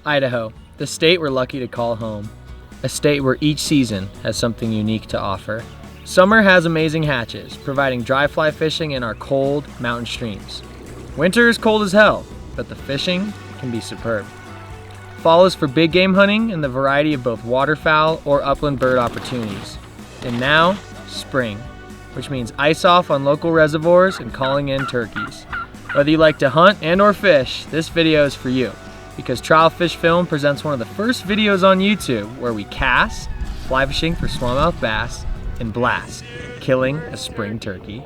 Idaho, the state we're lucky to call home. A state where each season has something unique to offer. Summer has amazing hatches, providing dry fly fishing in our cold mountain streams. Winter is cold as hell, but the fishing can be superb. Fall is for big game hunting and the variety of both waterfowl or upland bird opportunities. And now, spring, which means ice off on local reservoirs and calling in turkeys. Whether you like to hunt and or fish, this video is for you, because Trial Fish Film presents one of the first videos on YouTube where we cast, fly fishing for smallmouth bass, and blast, killing a spring turkey.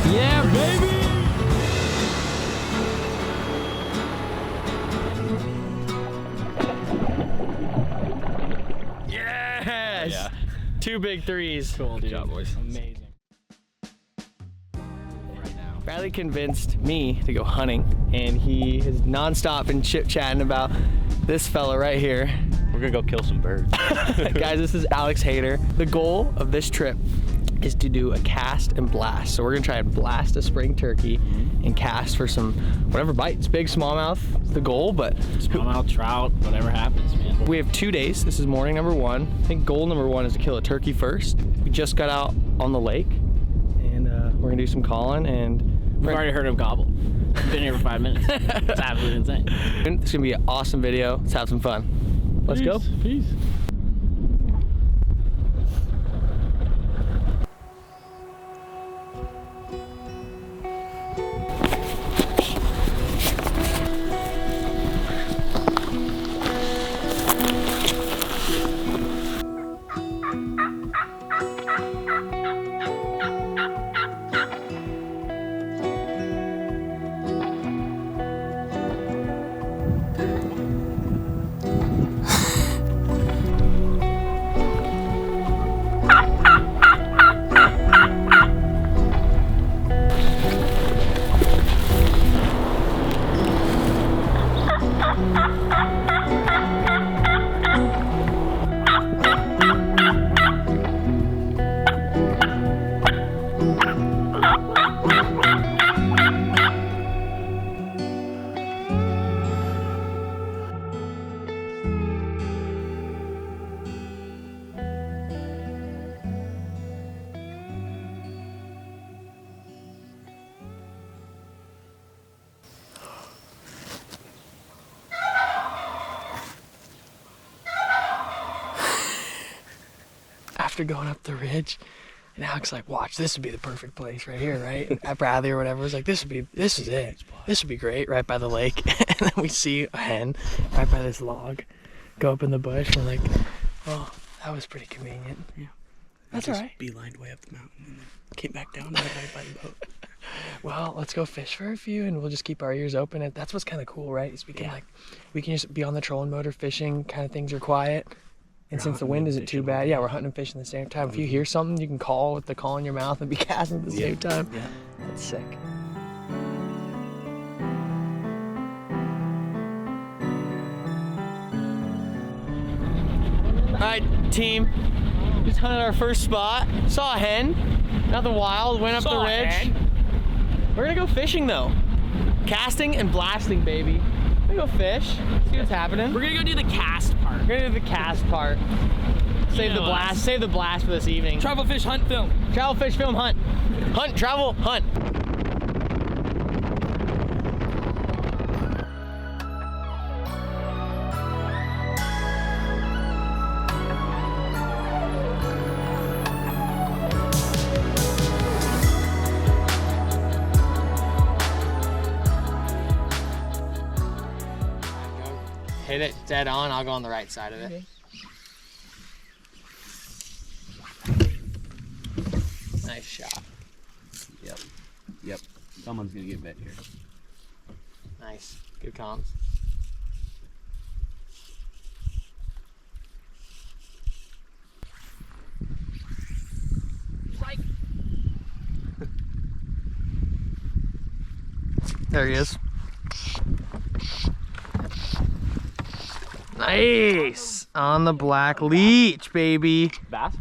Yeah, baby! Yes! Yeah. 2 big threes. Cool, Good dude. job, boys. Amazing. Right Bradley convinced me to go hunting, and he has nonstop been chit-chatting about this fella right here. We're gonna go kill some birds. Guys, this is Alex Haeder. The goal of this trip is to do a cast and blast. So we're gonna try and blast a spring turkey and cast for some whatever bites. Big smallmouth is the goal, but Smallmouth, trout, whatever happens, man. we have 2 days. This is morning number 1. I think goal number 1 is to kill a turkey first. We just got out on the lake, and we're gonna do some calling, and We've already heard him gobble. I've been here for 5 minutes. It's absolutely insane. it's gonna be an awesome video. Let's have some fun. Let's go. Peace. After going up the ridge, and Alex like, watch, this would be the perfect place right here, right? And at Bradley or whatever was like, this is it. This would be great, right by the lake. And then we see a hen right by this log go up in the bush. And we're like, oh, that was pretty convenient. Yeah. That's I all just right. beelined way up the mountain and then came back down right by the boat. Well, let's go fish for a few, and we'll just keep our ears open. And that's what's kind of cool, right? Is we can we can just be on the trolling motor fishing. Kind of things are quiet. And since the wind isn't too bad, yeah, we're hunting and fishing at the same time. If you hear something, you can call with the call in your mouth and be casting at the same time. Yeah. That's sick. All right, team. Just hunted our first spot. Saw a hen. Nothing wild. Went up the ridge. We're gonna go fishing though. Casting and blasting, baby. We're gonna go fish. See what's happening. We're gonna go do the cast part. We're gonna do the cast part. Save the blast. Save the blast for this evening. Travel, fish, hunt, film. Travel, fish, film, hunt. Hunt, travel, hunt. Hit it dead on. I'll go on the right side of it. Okay. Nice shot. Yep. Someone's gonna get bit here. Nice. Good comms. There he is. Nice. On the black leech, baby. Bass?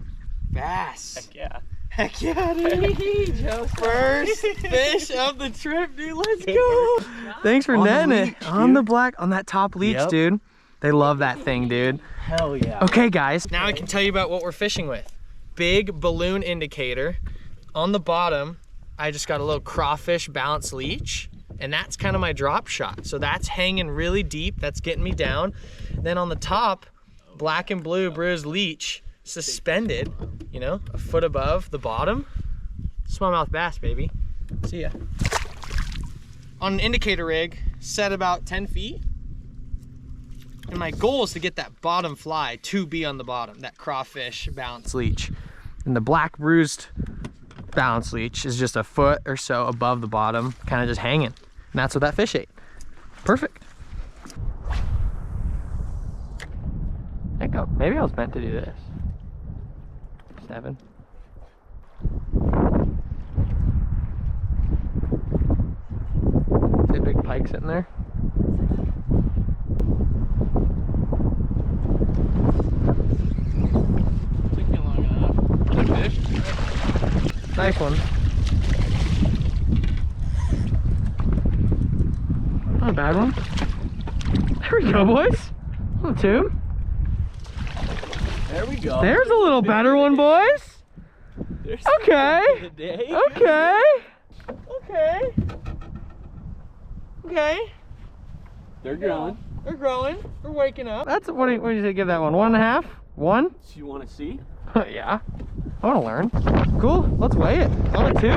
Bass. Heck yeah. Heck yeah, dude. First fish of the trip, dude. Let's go. Thanks for netting it. On the black, on that top leech, dude. They love that thing, dude. Hell yeah. Okay, guys. Now I can tell you about what we're fishing with. Big balloon indicator. On the bottom, I just got a little crawfish bounce leech, and that's kind of my drop shot. So that's hanging really deep. That's getting me down. Then on the top, black and blue bruised leech, suspended, you know, a foot above the bottom. Smallmouth bass, baby. See ya. On an indicator rig, set about 10 feet. And my goal is to get that bottom fly to be on the bottom, that crawfish bounce leech. And the black bruised bounce leech is just a foot or so above the bottom, kind of just hanging. And that's what that fish ate. Perfect. There you go. Maybe I was meant to do this. 7. Is there a big pike sitting there? Took me long enough. Good fish. Nice one. Not a bad one. There we go, boys. On the tube. There we go. There's a little better one, boys. Okay. Okay. Okay. Okay. They're growing. They're growing. We're waking up. That's what do you say? Give that one 1.5. 1. So you want to see? Yeah. I want to learn. Cool. Let's weigh it. On a 2.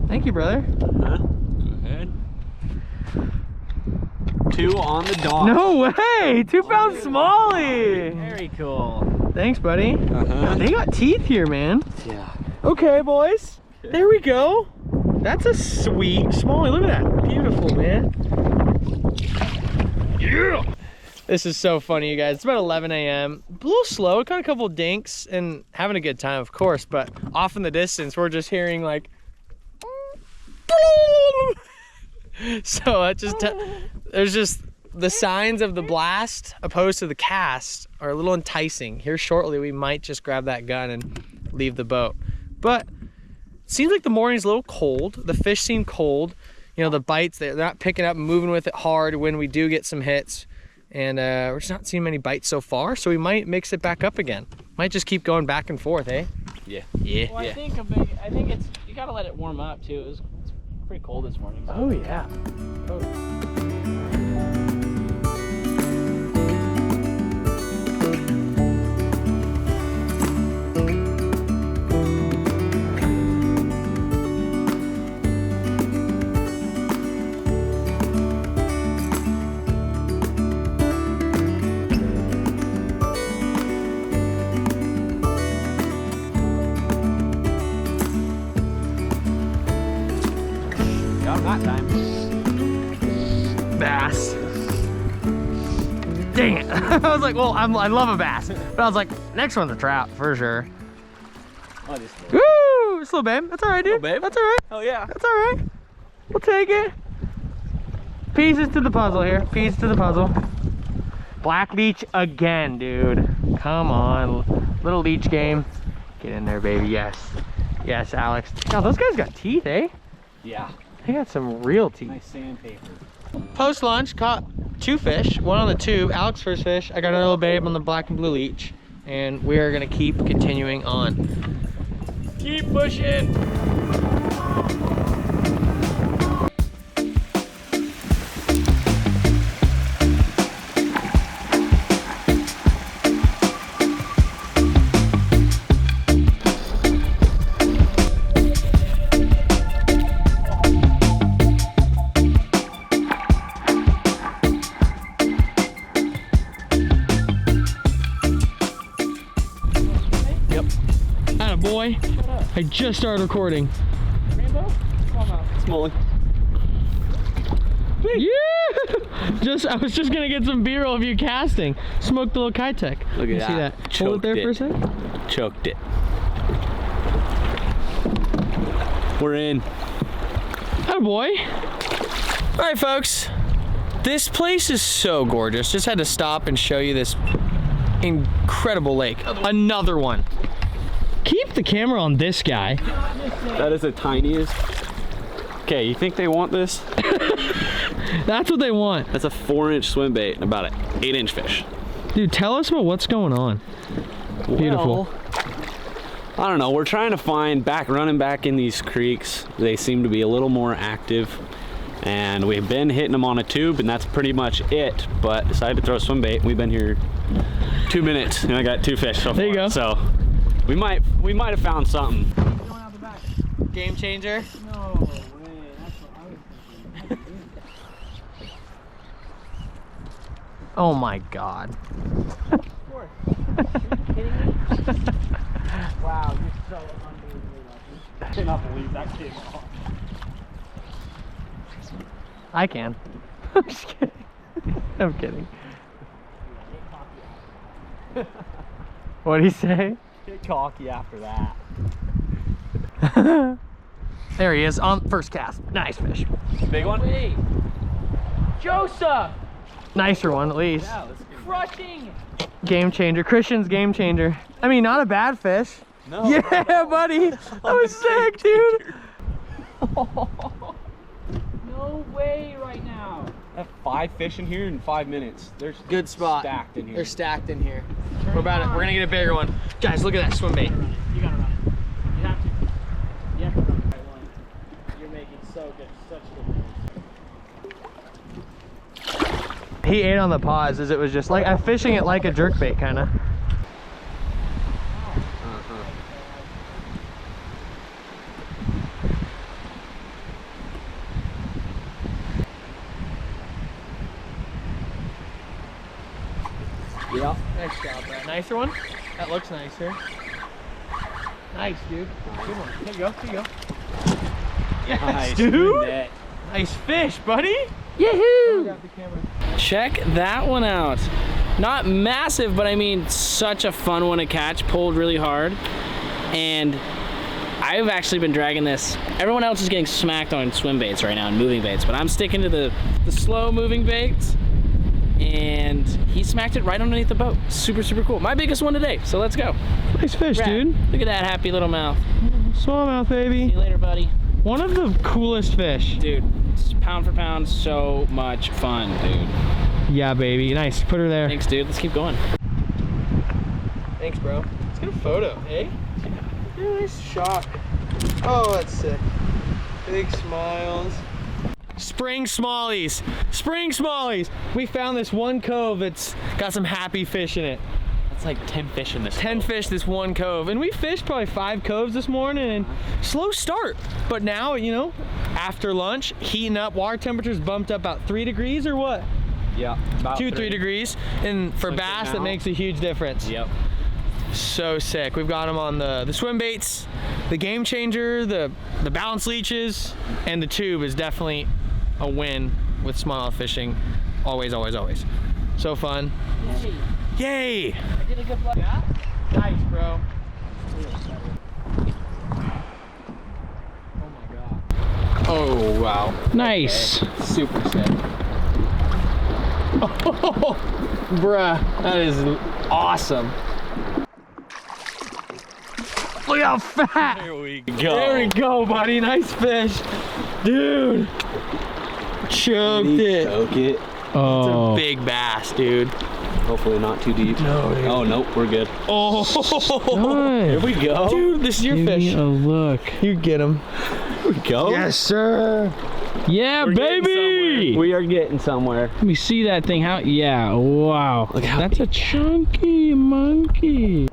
Thank you, brother. Go ahead. 2 on the dot. No way! 2 pound smallie. Very cool. Thanks, buddy. They got teeth here, man. Yeah. Okay, boys. There we go. That's a sweet smallie. Look at that. Beautiful, man. Yeah. This is so funny, you guys. It's about 11 a.m. A little slow. Got a couple dinks and having a good time, of course. But off in the distance, we're just hearing like. So it just there's just the signs of the blast opposed to the cast are a little enticing. Here shortly we might just grab that gun and leave the boat, but it seems like the morning's a little cold. The fish seem cold, you know, the bites, they're not picking up and moving with it hard when we do get some hits, and we're just not seeing many bites so far, so we might mix it back up again. Might just keep going back and forth, eh? Yeah. Well, I think it's, you gotta let it warm up too. It's pretty cold this morning. So. Oh yeah. That time. Bass. Dang it. I was like, well, I love a bass. But I was like, next one's a trout for sure. Oh, this Woo! Slow babe. That's all right, dude. Babe. That's all right. Hell yeah. That's all right. We'll take it. Pieces to the puzzle here. Pieces to the puzzle. Black leech again, dude. Come on. Little leech game. Get in there, baby. Yes. Yes, Alex. Now, those guys got teeth, eh? Yeah. They got some real teeth. Nice sandpaper. Post lunch, caught 2 fish, one on the tube, Alex first fish. I got another little babe on the black and blue leech, and we are gonna keep continuing on. Keep pushing. Boy, I just started recording. Rainbow? Smallmouth. Yeah! I was just gonna get some B-roll of you casting. Smoked the little Kitech. Look at that. See that? Hold it there for a sec. Choked it. We're in. Atta boy. All right, folks. This place is so gorgeous. Just had to stop and show you this incredible lake. Another one. Keep the camera on this guy. That is the tiniest. Okay, you think they want this? That's what they want. That's a 4-inch swim bait and about an 8-inch fish. Dude, tell us about what's going on. Beautiful. Well, I don't know. We're trying to find running back in these creeks. They seem to be a little more active. And we've been hitting them on a tube, and that's pretty much it. But decided to throw a swim bait. We've been here 2 minutes, and I got 2 fish so far. There you go. So we might have found something. Game changer. No way. That's what I was thinking. Oh my God. Of course. Are you kidding me? Wow, you're so unbelievably lucky. I cannot believe that came off. I can. I'm just kidding. I'm kidding. What'd he say? Get cocky after that. There he is on first cast. Nice fish. Big one? Wait. Joseph! Nicer one at least. Yeah, let's get Crushing! Game changer. Christian's game changer. I mean, not a bad fish. No. Yeah, buddy. That was sick, dude. No way right now. I have 5 fish in here in 5 minutes. There's Good spot. stacked in here. They're stacked in here. We're gonna get a bigger one. Guys, look at that swim bait. You gotta run it. You have to. You have to run the right one. You're making such good moves. He ate on the pause as it was just like I'm fishing it like a jerkbait kind of. Yeah. Nice job, Brad. Nicer one? That looks nicer. Nice, dude. Good one. Here you go. Here you go. Yes, Nice, dude. net. Nice fish, buddy. Yahoo! Check that one out. Not massive, but I mean, such a fun one to catch. Pulled really hard. And I've actually been dragging this. Everyone else is getting smacked on swim baits right now and moving baits, but I'm sticking to the slow moving baits. And he smacked it right underneath the boat. Super, super cool. My biggest one today, so let's go. Nice fish, Brad, dude. look at that happy little mouth. Smallmouth, See baby. you later, buddy. One of the coolest fish. Dude, pound for pound, so much fun, dude. Yeah, baby. Nice. Put her there. Thanks, dude. Let's keep going. Thanks, bro. Let's get a photo, hey? Yeah, nice shot. Oh, that's sick. Big smiles. Spring smallies. Spring smallies. We found this one cove that's got some happy fish in it. That's like 10 fish in this 10 boat. fish this one cove. And we fished probably 5 coves this morning and slow start. But now, you know, after lunch, heating up, water temperatures bumped up about 3 degrees or what? Yeah. About 2-3 degrees. And for Like bass, now. that makes a huge difference. Yep. So sick. We've got them on the swim baits, the game changer, the balance leeches, and the tube is definitely a win with smallmouth fishing. Always, always, always. So fun. Yay! Yay! I did a good vlog. Yeah? Nice, bro. Oh my god. Oh wow. Nice. Okay. Super sick. Oh, bruh, that is awesome. Look how fat! Here we go. There we go, buddy. Nice fish. Dude. Choked it. Choke it. Oh. Big bass, dude. Hopefully not too deep. No, dude. Oh, nope, we're good. Oh. Here we go. Dude, this is your Give fish. me a look. You get him. Here we go. Yes, sir. Yeah, We're getting baby! somewhere. We are getting somewhere. Let me see that thing. How? Yeah, wow. Look how That's a chunky monkey.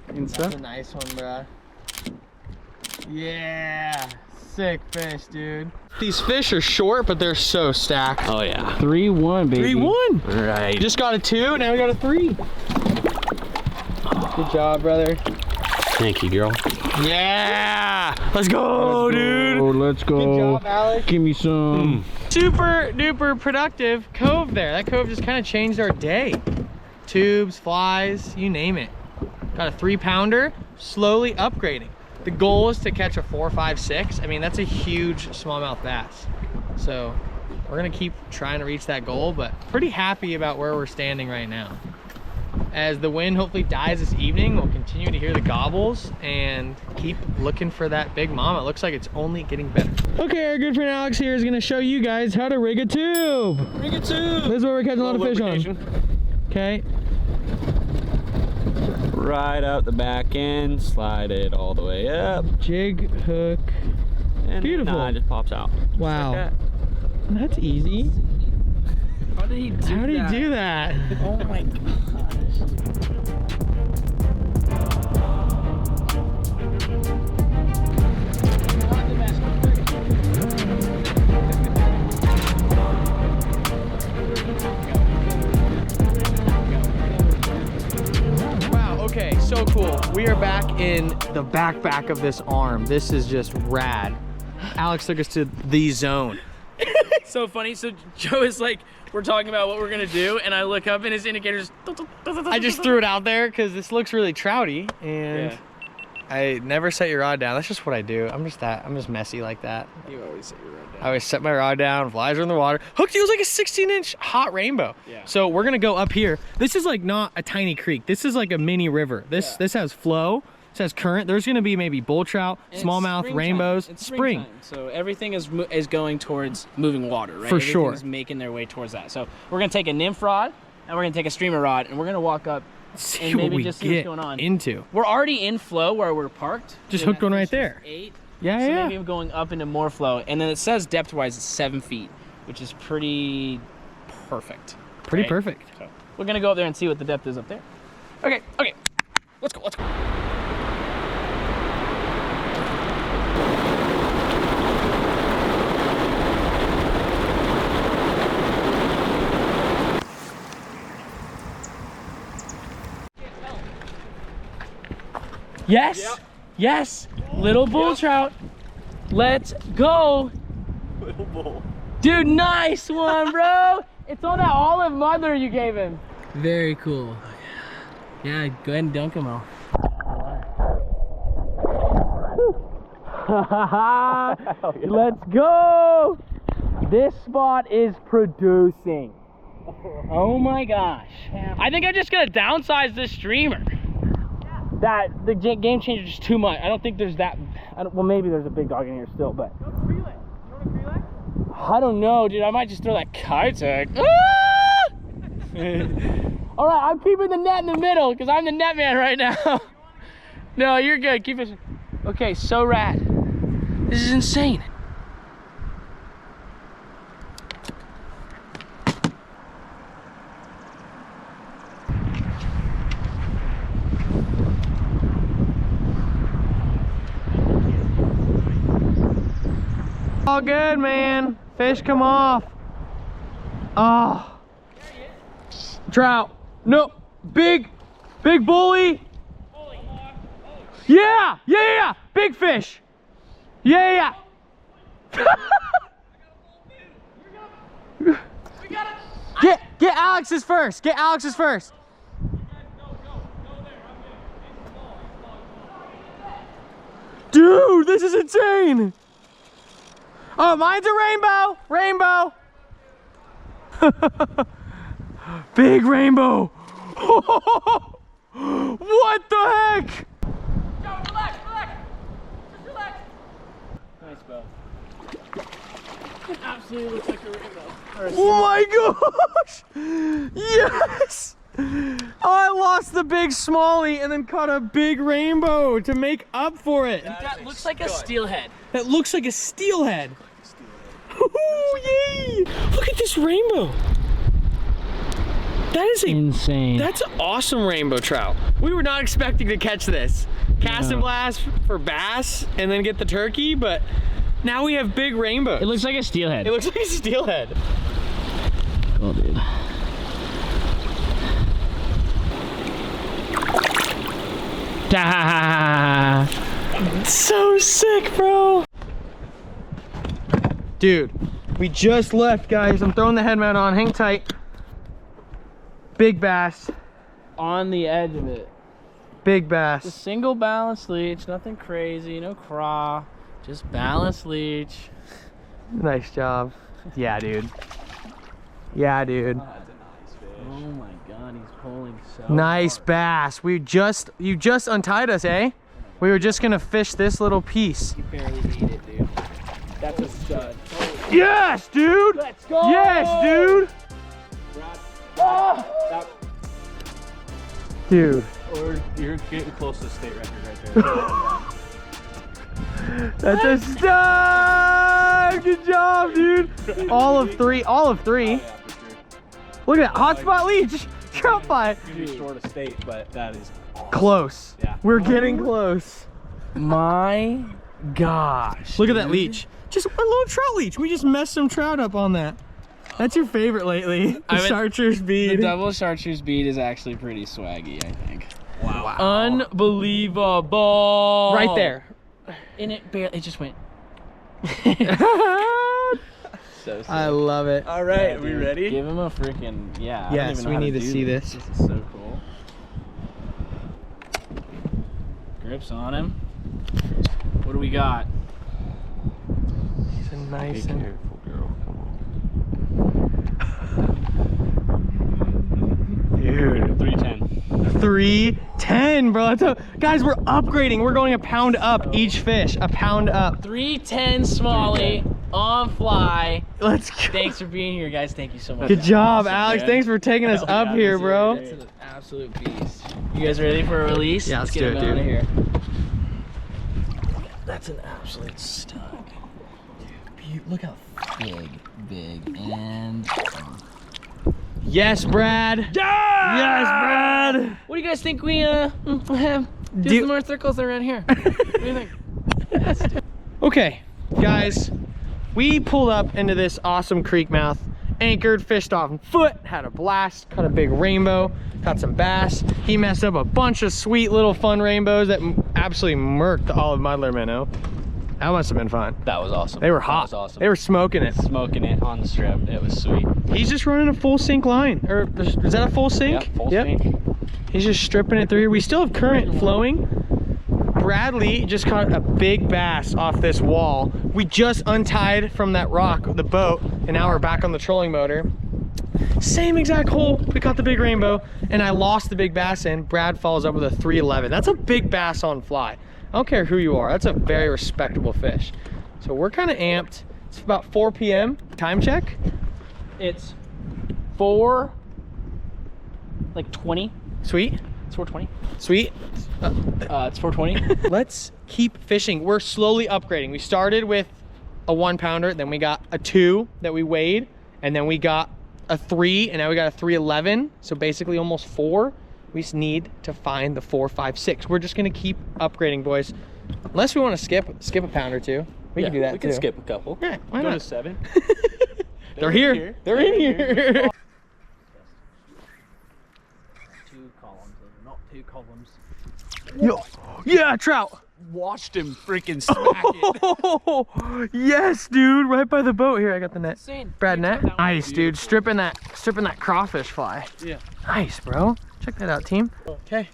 That's a nice one, bro. Yeah. Sick fish, dude. These fish are short, but they're so stacked. Oh, yeah. 3-1, baby. 3-1. Right. Just got a 2, now we got a 3. Good job, brother. Thank you, girl. Yeah. Let's go, dude. Let's go. Good job, Alex. Give me some. Super duper productive cove there. That cove just kind of changed our day. Tubes, flies, you name it. Got a 3-pounder, slowly upgrading. The goal is to catch a 4, 5, 6. I mean, that's a huge smallmouth bass. So we're gonna keep trying to reach that goal, but pretty happy about where we're standing right now. As the wind hopefully dies this evening, we'll continue to hear the gobbles and keep looking for that big mama. It looks like it's only getting better. Okay, our good friend Alex here is gonna show you guys how to rig a tube. Rig a tube. This is where we're catching a lot of fish on. Okay. Right out the back end, slide it all the way up. Jig, hook. And beautiful. Nah, it just pops out. Wow. Like that's easy. How did he do that? How did he do that? Oh my gosh. Wow, okay, so cool. We are back in the back of this arm. This is just rad. Alex took us to the zone. So funny. So Joe is like, we're talking about what we're gonna do, and I look up and his indicators. I just threw it out there because this looks really trouty, and I never set your rod down. That's just what I do. I'm just messy like that. You always set your rod down. I always set my rod down, flies are in the water. Hooked you was like a 16-inch hot rainbow. Yeah. So we're gonna go up here. This is like not a tiny creek. This is like a mini river. This has flow. This has current. There's gonna be maybe bull trout, And smallmouth, rainbows. It's spring. springtime, so everything is going towards moving water, right? For Everything sure. is making their way towards that. So we're gonna take a nymph rod and we're gonna take a streamer rod and we're gonna walk up See and maybe what we just see get what's going on. into. We're already in flow where we're parked. Just And hooked one that right fish is there. 8. Yeah, So yeah. maybe I'm going up into more flow, and then it says depth-wise it's 7 feet, which is pretty perfect. Pretty right? perfect. So we're gonna go up there and see what the depth is up there. Okay, let's go. Yes, yes, little bull trout. Let's go. Little bull. Dude, nice one, bro. It's on that olive mother you gave him. Very cool. Yeah, go ahead and dunk him all. Let's go. This spot is producing. Oh my gosh. I think I'm just gonna downsize this streamer. That the game changer is just too much. I don't think there's that. Well, maybe there's a big dog in here still, but I don't know, dude. I might just throw that kite tag. Ah! All right, I'm keeping the net in the middle because I'm the net man right now. No, you're good. Keep fishing. Okay, so rad. This is insane. All good, man. Fish come off. Oh. Trout. No. Big bully. Yeah. Big fish. Yeah. Get Alex's first. Get Alex's first. Dude, this is insane. Oh, mine's a rainbow. Big rainbow. What the heck? Yo, relax. Just relax. Nice bow. It absolutely looks like a rainbow. Oh my gosh! Yes! I lost the big smallie and then caught a big rainbow to make up for it. That looks like a steelhead. That looks like a steelhead. Oh, yay! Look at this rainbow. That is Insane. That's an awesome rainbow trout. We were not expecting to catch this. Cast and blast for bass and then get the turkey, but now we have big rainbows. It looks like a steelhead. It looks like a steelhead. Cool, dude. So sick, bro. Dude, we just left, guys. I'm throwing the head mount on. Hang tight. Big bass. On the edge of it. big Just bass. single balanced leech, nothing crazy, no craw, just balanced leech. Nice job. Yeah, dude. Yeah, dude. Oh my god, he's pulling so Nice hard. bass. You just untied us, eh? We were just gonna fish this little piece. He barely ate it, dude. That's a stud. Yes, dude. Let's go! Yes, dude. Dude. Or you're getting close to state record right there. That's a stud! Good job, dude. All of three. Oh, yeah, for sure. Look at that hotspot leech. Trout fly. You're short of state, but that is Close. Yeah. We're getting close. My gosh. Look at that leech. Just a little trout leech. We just messed some trout up on that. That's your favorite lately. The chartreuse The bead. double chartreuse bead is actually pretty swaggy, I think. wow. Unbelievable. Right there. And it barely, it just went. So sick. I love it. All right, we ready? Give him a freaking, yeah. I don't Yes, even know we how need to do see this. This is so cool. Grips on him. What do we got? He's a nice and... careful, girl. Come on. Dude. 310. 310, bro. Guys, we're upgrading. We're going a pound up each fish. A pound up. 310 Smalley on fly. Let's go. Thanks for being here, guys. Thank you so much. Good job, Awesome, Alex. man. Thanks for taking us Hell up yeah, here, this is bro. That's an absolute beast. You guys ready for a release? Yeah, let's get do him it, out dude. of here. That's an absolute stud. Dude, look how big, and... Yes, Brad. Yeah! Yes, Brad. What do you guys think we do some more circles around here? What do you think? Okay, guys, we pulled up into this awesome creek mouth, anchored, fished off foot, had a blast, caught a big rainbow, caught some bass. He messed up a bunch of sweet little fun rainbows that absolutely murked the olive muddler minnow. That must have been fun. That was awesome. They were hot. That was awesome. They were smoking it. Smoking it on the strip. It was sweet. He's just running a full sink line. Or is that a full sink? Yep, full sink. He's just stripping it through here. We still have current flowing. Bradley just caught a big bass off this wall. We just untied from that rock, the boat, and now we're back on the trolling motor. Same exact hole. We caught the big rainbow, and I lost the big bass in. Brad follows up with a 311. That's a big bass on fly. I don't care who you are. That's a very respectable fish. So we're kind of amped. It's about 4 p.m. Time check. It's 20. Sweet. It's 4:20. Sweet. It's 4:20. Let's keep fishing. We're slowly upgrading. We started with a 1 pounder, then we got a 2 that we weighed, and then we got a 3, and now we got a 311. So basically almost 4. We just need to find the 4, 5, 6. We're just gonna keep upgrading, boys. Unless we want to skip a pound or two. We can do that we too. can skip a couple. Yeah, why Go not? to 7. They're here. They're in here. 2 columns, not 2 columns. Yo, yeah, trout. Watched him freaking smack it. Oh, yes, dude. Right by the boat. Here, I got the net. Insane. Brad net. That was Nice, dude. Stripping that crawfish fly. Yeah. Nice, bro. Check that out, team. Okay.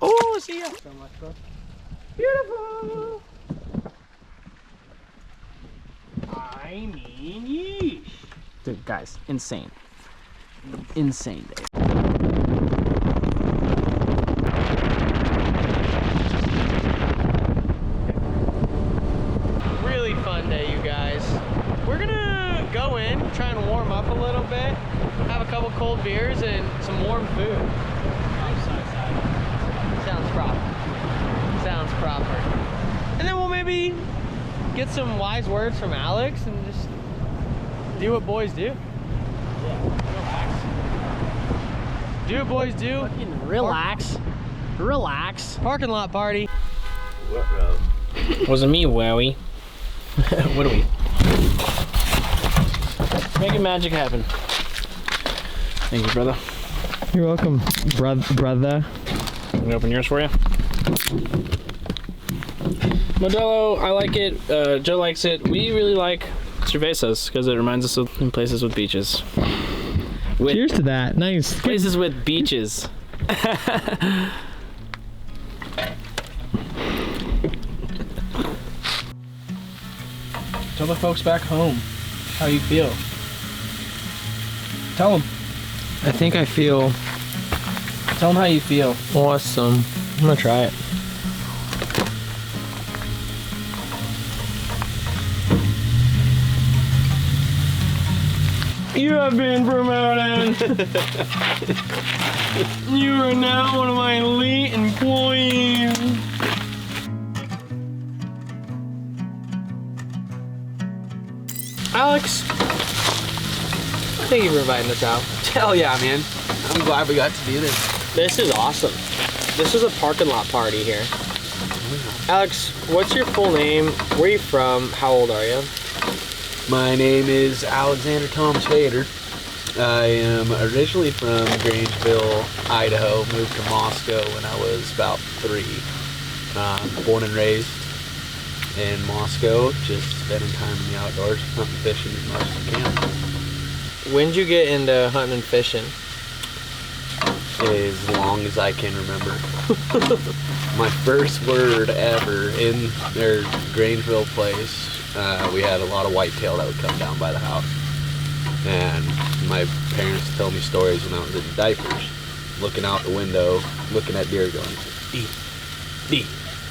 Oh, see ya. So much, bro. Beautiful. I mean, yeesh. Dude, guys, insane. Insane day. Really fun day, you guys. We're gonna go in, try and warm up a little bit, have a couple cold beers and some warm food. Sounds proper. Sounds proper. And then we'll maybe get some wise words from Alex and just do what boys do. Do what boys do. Fucking relax. Relax. Parking lot party. Wasn't me, wowie. What are we? Making magic happen. Thank you, brother. You're welcome, brother. Let me open yours for you. Modelo, I like it. Joe likes it. We really like cervezas because it reminds us of places with beaches. Cheers to that. Nice. Places with beaches. Tell the folks back home how you feel. Tell them. I think I feel Tell them how you feel. awesome. I'm gonna try it. You have been promoted. You are now one of my elite employees. Alex, thank you for inviting us out. Hell yeah, man. I'm glad we got to do this. This is awesome. This is a parking lot party here. Alex, what's your full name? Where are you from? How old are you? My name is Alexander Haeder. I am originally from Grangeville, Idaho. Moved to Moscow when I was about 3. Born and raised in Moscow, just spending time in the outdoors, hunting, fishing as much as I can. When did you get into hunting and fishing? As long as I can remember. My first word ever in their Grangeville place, we had a lot of whitetail that would come down by the house. And my parents tell me stories when I was in diapers, looking out the window, looking at deer going, deer,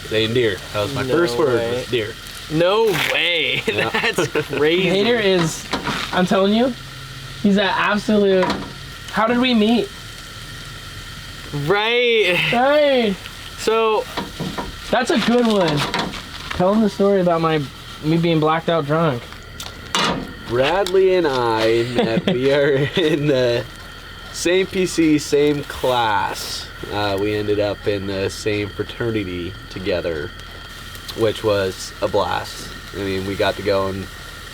saying deer. That was my first word, was deer. No way. Yeah. That's crazy. Haeder is, I'm telling you, he's an absolute, how did we meet? Right. Hey, So, that's a good one. Tell him the story about me being blacked out drunk. Bradley and I met, we are in the same PC, same class. We ended up in the same fraternity together, which was a blast. I mean, we got to go and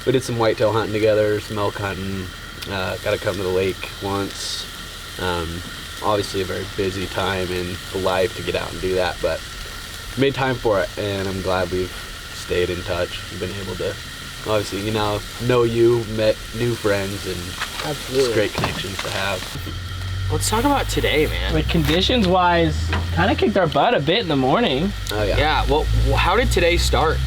we did some whitetail hunting together, some elk hunting, got to come to the lake once. Obviously a very busy time in life to get out and do that, but made time for it, and I'm glad we've stayed in touch. We've been able to, obviously, know you, met new friends, and absolutely. it's great connections to have. Let's talk about today, man. Like conditions wise, kind of kicked our butt a bit in the morning. Oh yeah. Yeah, well, how did today start?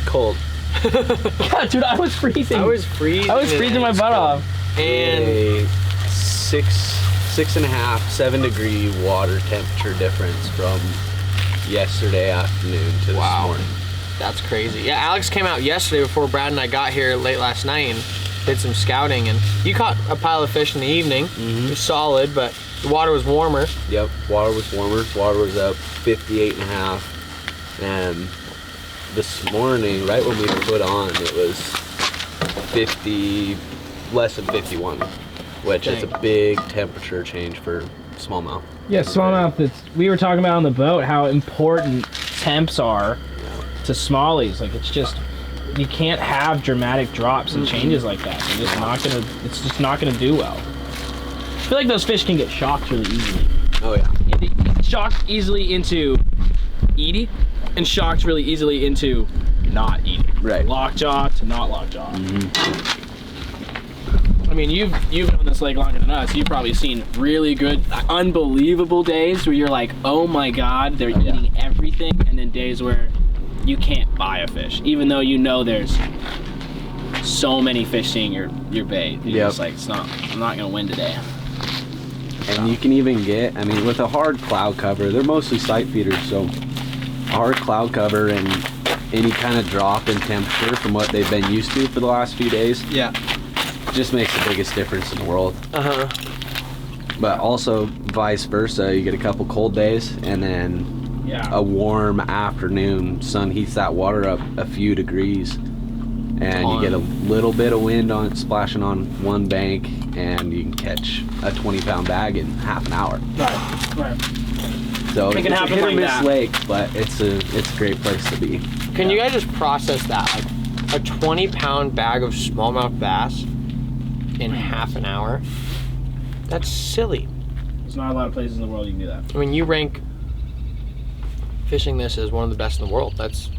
Cold. Yeah, dude, I was freezing. I was freezing. My butt off. And A 6.5, 7 degree water temperature difference from yesterday afternoon to this morning. that's crazy. Yeah, Alex came out yesterday before Brad and I got here late last night and did some scouting, and you caught a pile of fish in the evening. It was solid, but the water was warmer. Yep, water was warmer. Water was up 58.5, and this morning, right when we put on, it was 50, less than 51, which is a big temperature change for smallmouth. Yeah, smallmouth. We were talking about on the boat how important temps are to smallies. Like it's just, you can't have dramatic drops and changes like that. They're just not gonna. It's just not gonna do well. I feel like those fish can get shocked really easily. Oh yeah. Shocked easily into eating, and shocked really easily into not eating. Right. Lockjaw to not lockjaw. I mean, you've been on this lake longer than us. You've probably seen really good, unbelievable days where you're like, oh my god, they're eating everything, and then days where you can't buy a fish, even though you know there's so many fish seeing your bait. You're just like, I'm not gonna win today. And you can even get, I mean, with a hard cloud cover, they're mostly sight feeders, so a hard cloud cover and any kind of drop in temperature from what they've been used to for the last few days just makes the biggest difference in the world. But also vice versa, you get a couple cold days and then a warm afternoon, sun heats that water up a few degrees, and you get a little bit of wind on splashing on one bank, and you can catch a 20-pound bag in half an hour. Right. So It it's can a happen hit or like miss that. lake, but it's a great place to be. Can you guys just process that? Like a 20-pound bag of smallmouth bass in half an hour? That's silly. There's not a lot of places in the world you can do that. I mean, you rank fishing this as one of the best in the world. That's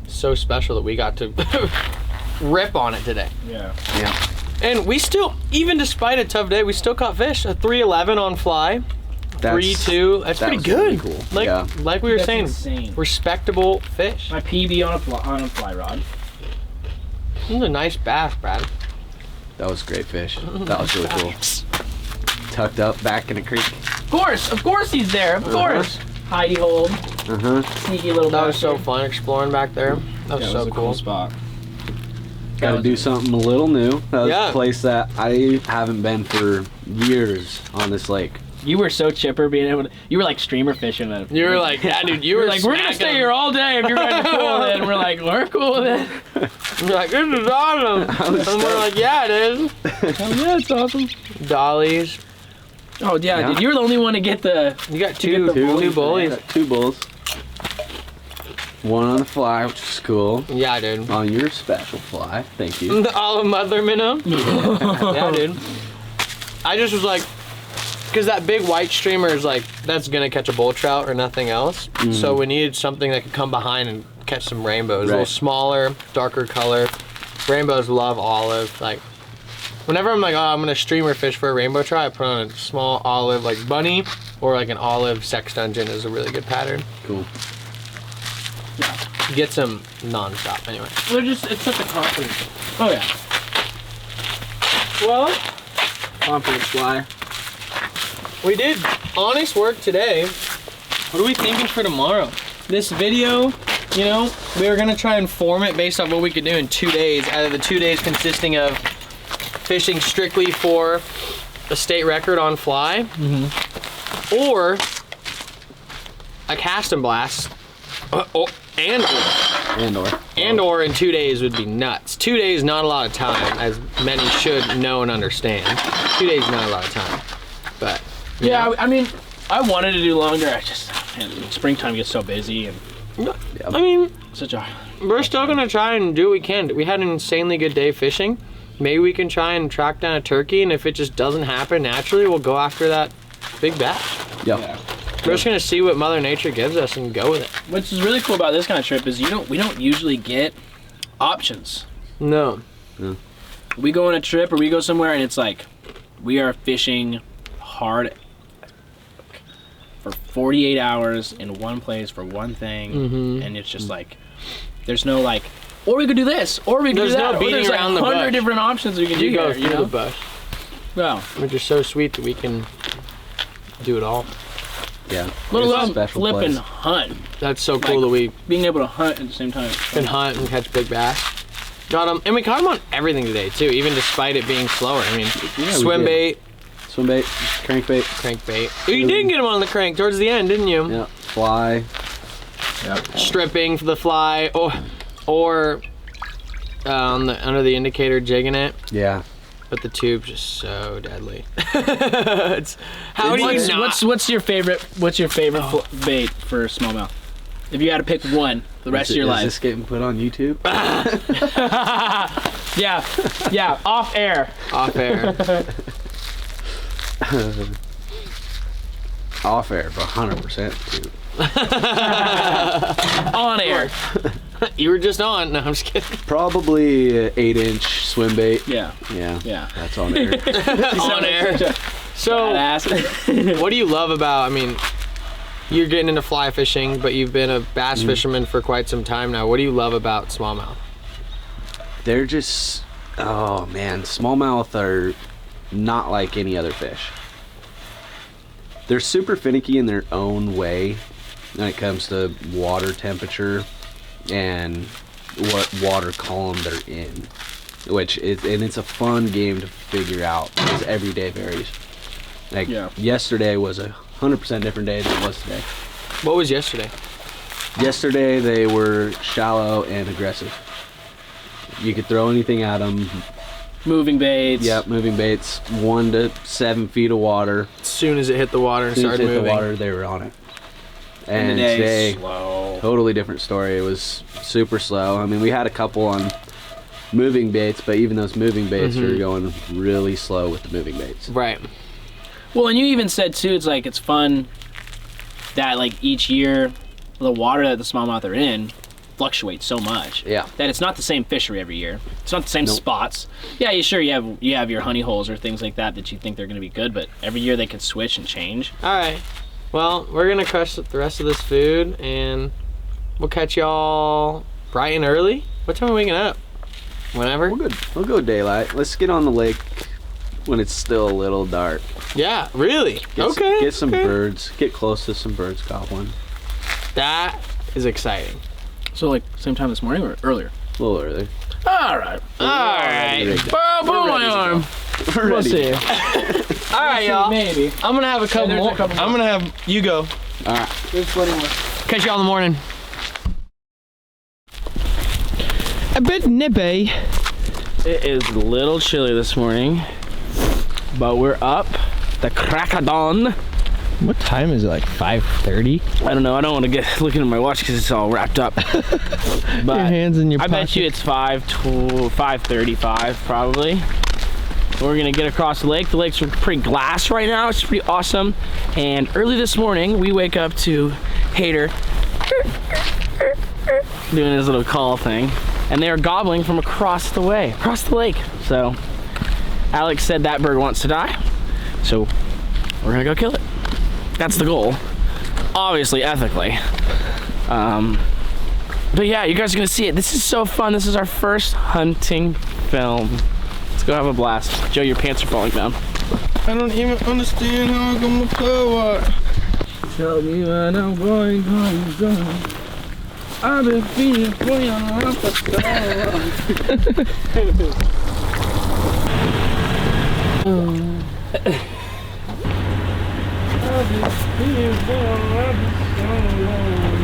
so special that we got to rip on it today. Yeah. And we still, even despite a tough day, we still caught fish. A 311 on fly. 3-2. That's that pretty was good. really cool. Like, Yeah. like we were That's saying, insane. respectable fish. My PB on a fly rod. This is a nice bass, Brad. That was great fish. That was really cool. Tucked up back in the creek. Of course he's there. Of course. Hidey hold. Sneaky little. That was so bastard. fun exploring back there. That was Yeah, it so was a cool. spot. Got to do something a little new. That was Yeah. a place that I haven't been for years on this lake. You were so chipper being able to. You were like streamer fishing it. You were like, yeah, dude, you were like, we're gonna stay here all day if you're guys are cool with it. And we're like, we're cool with it. You're like, this is awesome. And we're like, yeah, it is. Oh yeah, it's awesome. Dollies. Oh yeah, dude, you were the only one to get the. You got get two the bullies. Got 2 bulls. One on the fly, which is cool. Yeah, dude. On your special fly. Thank you. The olive mother minnow. Yeah, dude. I just was like, because that big white streamer is like, that's gonna catch a bull trout or nothing else. So we needed something that could come behind and catch some rainbows. A little Right. smaller, darker color. Rainbows love olive. Like, whenever I'm like, oh, I'm gonna streamer fish for a rainbow trout, I put on a small olive, like bunny, or like an olive sex dungeon is a really good pattern. Cool. Get some non-stop anyway. They're just. It's such a confidence. Oh yeah. Well, confidence fly. We did honest work today. What are we thinking for tomorrow? This video, you know, we were gonna try and form it based off what we could do in 2 days, out of the 2 days consisting of fishing strictly for a state record on fly, or a cast and blast, and or in 2 days would be nuts. 2 days, not a lot of time, as many should know and understand. 2 days, not a lot of time, but Yeah, I mean, I wanted to do longer. I just, man, springtime gets so busy and I mean, such a. we're still gonna try and do what we can. We had an insanely good day fishing. Maybe we can try and track down a turkey, and if it just doesn't happen naturally, we'll go after that big bass. Yep. Yeah. We're just gonna see what Mother Nature gives us and go with it. What's really cool about this kind of trip is we don't usually get options. No. We go on a trip or we go somewhere and it's like we are fishing hard for 48 hours in one place for one thing, and it's just like there's no like, or we could do this, or we could There's do no that. Or beating there's like around the 100 bush. different options we can do You go here, through you know? the bush, Well, which is so sweet that we can do it all. Yeah. let It's a alone special flip and place. hunt. That's so cool that we Being able to hunt at the same time. can hunt and catch big bass. Got them, and we caught them on everything today too, even despite it being slower. I mean, we swim did. bait, Swim bait, crankbait. crankbait. You did get them on the crank towards the end, didn't you? Yeah. Fly. Stripping for the fly, or under the indicator jigging it. Yeah. But the tube's just so deadly. How do you not? What's your favorite? What's your favorite bait for smallmouth? If you had to pick one the rest of your Is life. this getting put on YouTube? Yeah, off air. Off air. Off air, but 100% too. On air. You were just on. No, I'm just kidding. Probably an 8-inch swim bait. Yeah. Yeah. That's on air. On air. So, Badass. what do you love about? I mean, you're getting into fly fishing, but you've been a bass fisherman for quite some time now. What do you love about smallmouth? They're just, oh man, smallmouth are not like any other fish. They're super finicky in their own way when it comes to water temperature and what water column they're in, which is, and it's a fun game to figure out because every day varies. Like yesterday was a 100% different day than it was today. What was yesterday? Yesterday they were shallow and aggressive. You could throw anything at them. Moving baits. Yep, moving baits, 1 to 7 feet of water. As soon as it hit the water and As soon as started it hit moving. the water, they were on it. And Today, today, slow. totally different story. It was super slow. I mean, we had a couple on moving baits, but even those moving baits were going really slow with the moving baits. Right. Well, and you even said too, it's like it's fun that like each year, the water that the smallmouth are in fluctuate so much. Yeah. That it's not the same fishery every year. It's not the same spots. Yeah, you have your honey holes or things like that you think they're going to be good, but every year they could switch and change. All right. Well, we're gonna crush the rest of this food, and we'll catch y'all bright and early. What time are we waking up? Whenever. We'll go daylight. Let's get on the lake when it's still a little dark. Yeah. Really? Get some birds. Get close to some birds gobbling. That is exciting. So like same time this morning or earlier? A little early. All right. Pull my arm. We'll see. All right, y'all. Maybe. I'm gonna have a couple more. I'm gonna have you go. All right. There's plenty more. Catch y'all in the morning. A bit nippy. It is a little chilly this morning, but we're up. The crack of dawn. What time is it? Like 5:30? I don't know. I don't want to get looking at my watch because it's all wrapped up. But your hands in your I pocket. bet you it's 5:35 probably. We're gonna get across the lake. The lake's pretty glass right now. It's pretty awesome. And early this morning, we wake up to Haeder doing his little call thing, and they are gobbling from across the lake. So Alex said that bird wants to die, so we're gonna go kill it. That's the goal, obviously ethically. But yeah, you guys are gonna see it. This is so fun. This is our first hunting film. Let's go have a blast. Joe, your pants are falling down. I don't even understand how I'm gonna play it. Tell me when I'm going. I've been feeling for you off the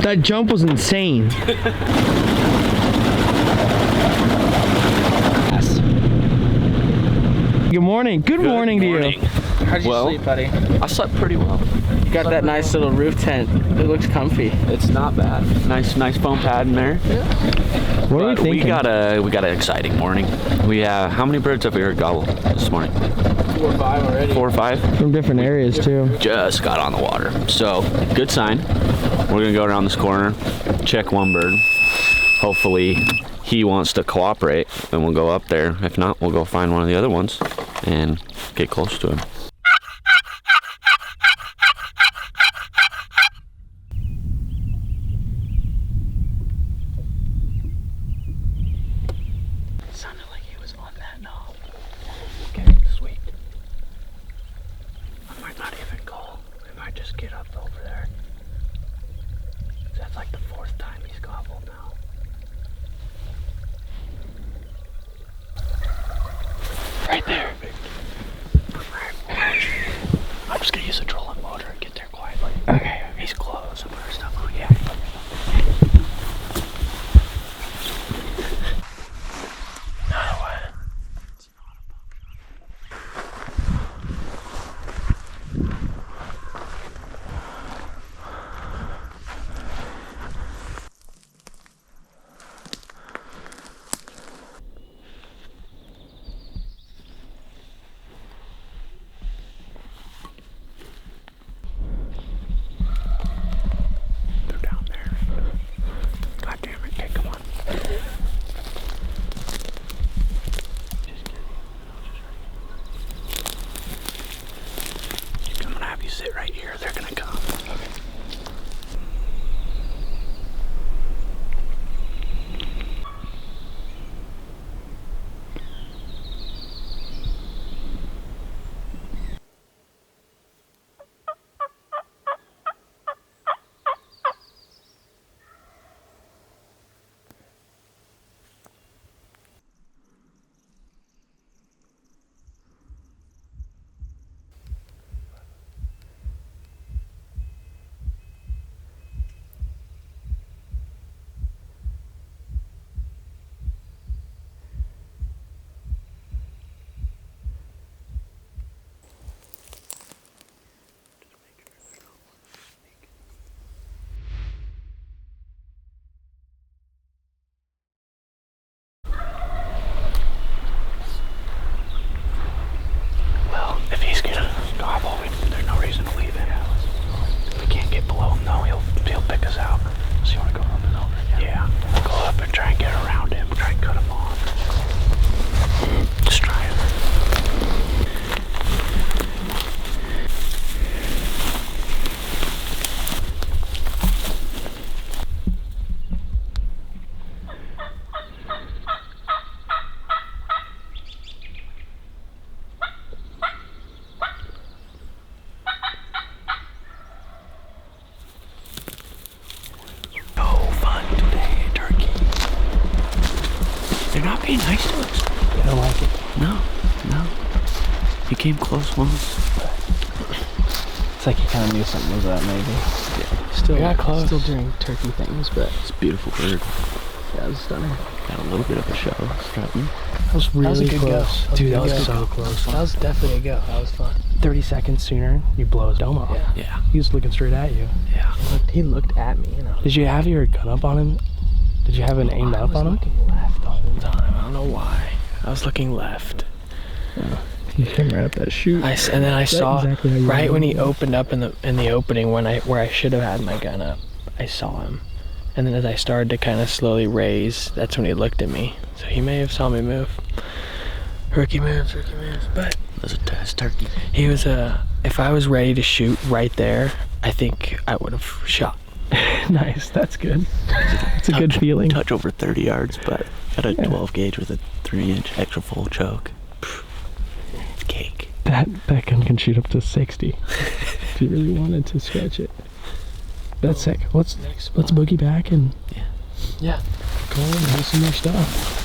That jump was insane. Good morning. Good morning to you. How'd you sleep, buddy? I slept pretty well. You got that nice little roof tent. It looks comfy. It's not bad. Nice foam pad in there. What are we thinking? We got an exciting morning. How many birds have we heard gobble this morning? 4 or 5 already. 4 or 5? From different areas too. Just got on the water. So, good sign. We're gonna go around this corner, check one bird. Hopefully he wants to cooperate, and we'll go up there. If not, we'll go find one of the other ones and get close to him. Sounded like he was on that knob. Okay, sweet. I might not even call. We might just get up over there. That's like the 4th time he's gobbled now. Right there. I'm just gonna use a trolling motor and get there quietly. Okay. He's close and put our stuff on. Yeah. Another one. It's not a sit right here. They're gonna come. Okay. Pick us out. So you want to go up and over again? Yeah. and try and get around him. Try and cut him off. Just try it. They're not being nice to us. They don't like it. No. He came close once. It's like he kind of knew something was up, maybe. Yeah. Still, got close. Still doing turkey things, but It's a beautiful bird. yeah, it was stunning. Got a little bit of a show. Struck me. That was really That was a good close. go. Dude, that That was was a so good close. That was definitely a go. That was fun. 30 seconds sooner, you blow his dome off. Yeah. Yeah. He was looking straight at you. Yeah. He looked at me, you know. Did you have your gun up on him? Did you have an aimed I up was on him? looking left the whole time. I don't know why. I was looking left. He came right up that chute. And then I saw exactly how you right were when he looking? opened up in the opening where I should have had my gun up. I saw him, and then as I started to kind of slowly raise, that's when he looked at me. So he may have saw me move. Rookie moves. But That's a test turkey. he was if I was ready to shoot right there, I think I would have shot. Nice, that's good. It's a good feeling. Touch over 30 yards, but got a 12 gauge with a 3-inch extra full choke. It's cake. That gun can shoot up to 60 if you really wanted to stretch it. That's sick. Let's boogie back and Yeah. go and do some more stuff.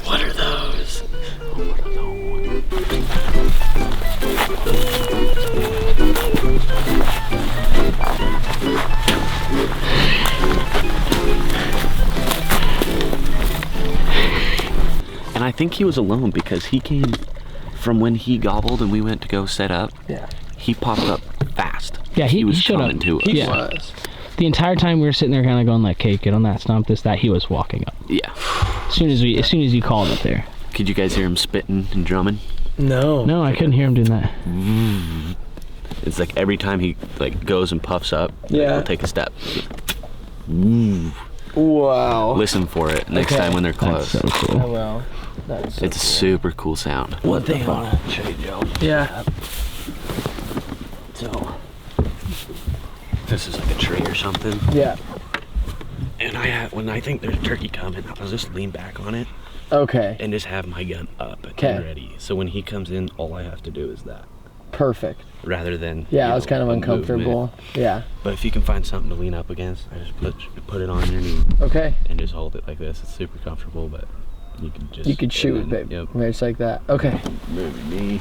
What are those? And I think he was alone because he came from when he gobbled and we went to go set up. Yeah. He popped up fast. Yeah, he was showed coming up. to us. Yeah. Was. The entire time we were sitting there kind of going like, okay, get on that stump, this, that, he was walking up. Yeah. As soon as you called up there. Could you guys hear him spitting and drumming? No. No, I couldn't hear him doing that. It's like every time he like goes and puffs up, Yeah. he'll take a step. Ooh. Wow. Listen for it next Okay. time when they're That's close. so cool. Oh well. That's so It's a cool. super cool sound. One thing I wanna show you, Joe. Yeah. So this is like a tree or something. Yeah. And when I think there's a turkey coming, I'll just lean back on it Okay. and just have my gun up and 'Kay. ready. So when he comes in, all I have to do is that, Perfect. rather than Yeah, you I was know, kind of a uncomfortable. movement. Yeah. But if you can find something to lean up against, I just put it on your knee Okay. and just hold it like this. It's super comfortable, but you can just You could shoot, and then, babe. Yep. Just like that. Okay. Move your knee,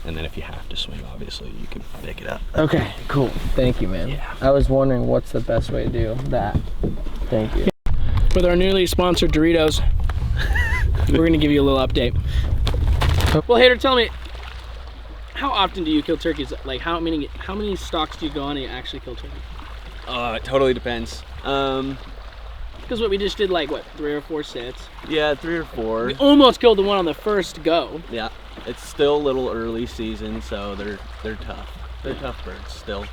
and then if you have to swing, obviously you can pick it up. Okay. Cool. Thank you, man. Yeah. I was wondering what's the best way to do that. Thank you. With our newly sponsored Doritos, we're going to give you a little update. Well, Haeder, tell me, how often do you kill turkeys? Like, how many stalks do you go on and you actually kill turkeys? It totally depends. Because what we just did, like, what, 3 or 4 sets? Yeah, 3 or 4. We almost killed the one on the first go. Yeah, it's still a little early season, so they're tough. They're tough birds still.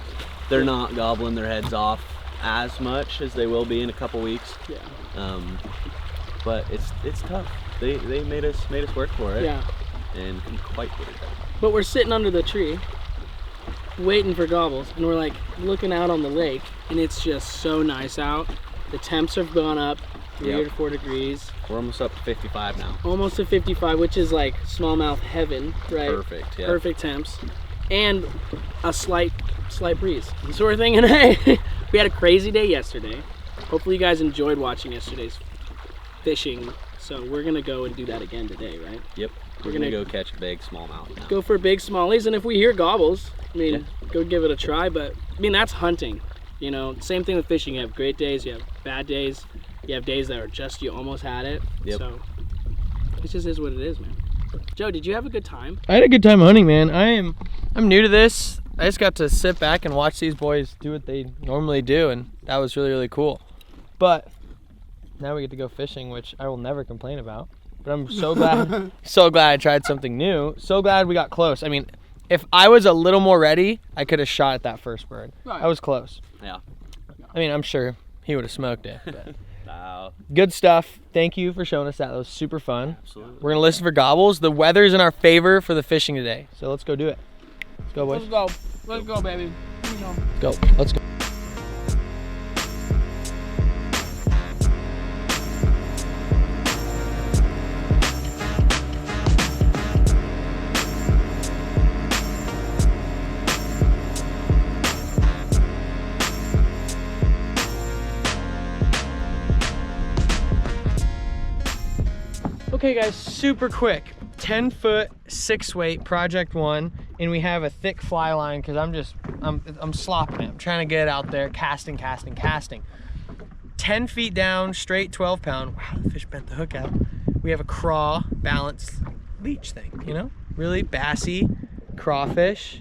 They're not gobbling their heads off as much as they will be in a couple weeks. Yeah. But it's tough. They made us work for it. Yeah. And couldn't quite get it done. But we're sitting under the tree, waiting for gobbles, and we're like looking out on the lake, and it's just so nice out. The temps have gone up 3 to 4 degrees, We're almost up to 55 now. almost to 55, which is like smallmouth heaven, right? Perfect. Yeah. Perfect temps, and a slight breeze. So we're thinking, hey, we had a crazy day yesterday. Hopefully you guys enjoyed watching yesterday's fishing. So we're gonna go and do that again today, right? Yep. We're gonna gonna go catch a big smallmouth now. Go for big smallies, and if we hear gobbles, I mean, go give it a try. But I mean, that's hunting. You know, same thing with fishing. You have great days, you have bad days, you have days that are just you almost had it. Yep. So it just is what it is, man. Joe, did you have a good time? I had a good time hunting, man. I'm new to this. I just got to sit back and watch these boys do what they normally do, and that was really, really cool. But now we get to go fishing, which I will never complain about. But I'm so glad, so glad I tried something new. So glad we got close. I mean, if I was a little more ready, I could have shot at that first bird. Right. I was close. Yeah. I mean, I'm sure he would have smoked it. But. Wow. Good stuff. Thank you for showing us that. That was super fun. Absolutely. We're gonna listen for gobbles. The weather's in our favor for the fishing today, so let's go do it. Let's go, boys. Let's go, baby. Go. Let's go. Okay guys, super quick. 10-foot, 6-weight, Project 1, and we have a thick fly line because I'm slopping it. I'm trying to get it out there, casting. 10 feet down, straight 12-pound. Wow, the fish bent the hook out. We have a craw balance leech thing, you know? Really bassy crawfish.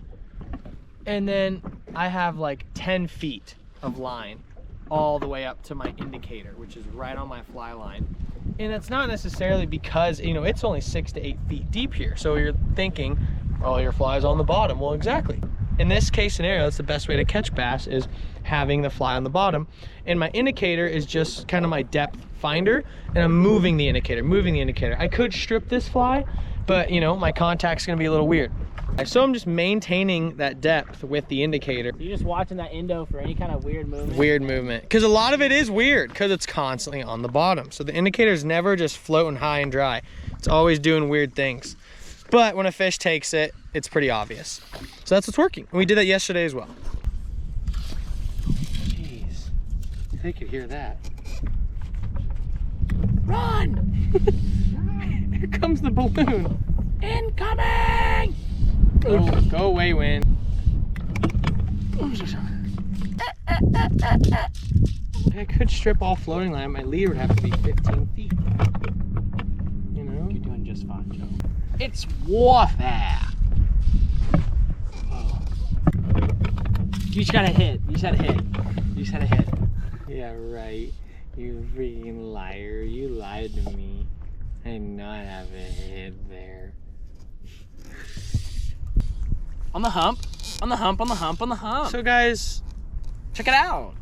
And then I have like 10 feet of line all the way up to my indicator, which is right on my fly line. And it's not necessarily because, you know, it's only 6 to 8 feet deep here. So you're thinking, oh, your fly's on the bottom. Well, exactly. In this case scenario, that's the best way to catch bass is having the fly on the bottom. And my indicator is just kind of my depth finder, and I'm moving the indicator. I could strip this fly, but you know, my contact's gonna be a little weird. So I'm just maintaining that depth with the indicator. You're just watching that Indo for any kind of weird movement? Weird movement. Because a lot of it is weird because it's constantly on the bottom. So the indicator's never just floating high and dry. It's always doing weird things. But when a fish takes it, it's pretty obvious. So that's what's working. And we did that yesterday as well. Jeez. If they could hear that. Run! Here comes the balloon. Incoming! Oh, go away, wind. I could strip all floating line. My leader would have to be 15 feet. You know? You're doing just fine, Joe. It's warfare. Oh. You just gotta hit. You just gotta hit. Yeah, right. You freaking liar. You lied to me. I know I have a hit there. On the hump. So guys, Check it out.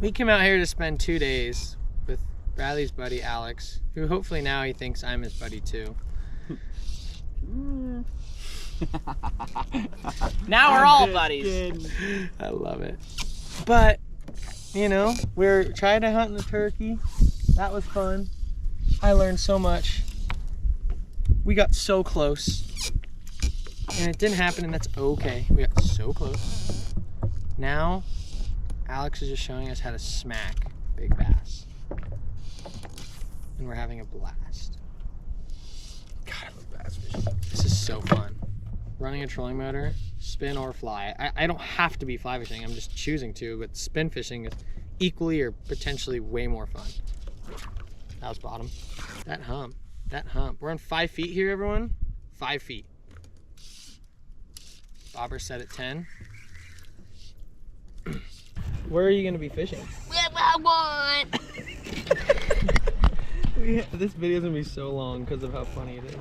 we came out here to spend 2 days with Bradley's buddy Alex, who hopefully now he thinks I'm his buddy too. Now we're all buddies. I love it. But, you know, we're trying to hunt the turkey. That was fun. I learned so much. We got so close. And it didn't happen, and that's okay. We got so close. Now, Alex is just showing us how to smack big bass. And we're having a blast. God, I love bass fishing. This is so fun. Running a trolling motor, spin or fly. I don't have to be fly fishing, I'm just choosing to, but spin fishing is equally or potentially way more fun. That was bottom. That hump. We're on 5 feet here, everyone. 5 feet. Bobber set at 10. Where are you gonna be fishing? Wherever I want. This video's gonna be so long because of how funny it is.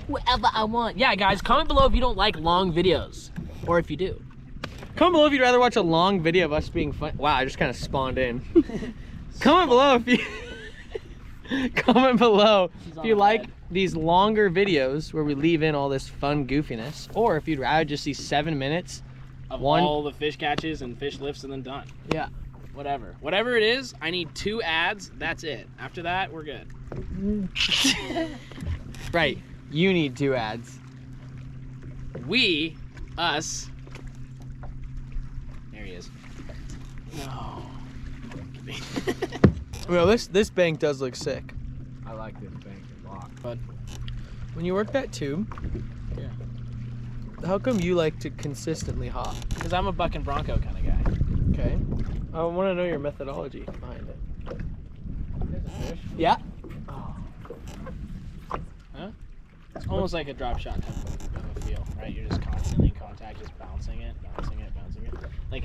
Wherever I want. Yeah, guys, comment below if you don't like long videos, or if you do. Comment below if you'd rather watch a long video of us being fun. Wow, I just kind of spawned in. Comment below if you comment below if you like these longer videos where we leave in all this fun goofiness, or if you'd rather just see 7 minutes Of One- all the fish catches and fish lifts and then done. Yeah. Whatever it is, I need 2 ads. That's it. After that, we're good. Right. You need 2 ads. We, us. There he is. No. Well, this bank does look sick. I like this bank a lot. But When you work that tube, yeah, how come you like to consistently hop? because I'm a buck and bronco kind of guy. Okay. I want to know your methodology behind it. There's a fish. Yeah. It's almost like a drop shot type of a feel, right? You're just constantly in contact, just bouncing it. Like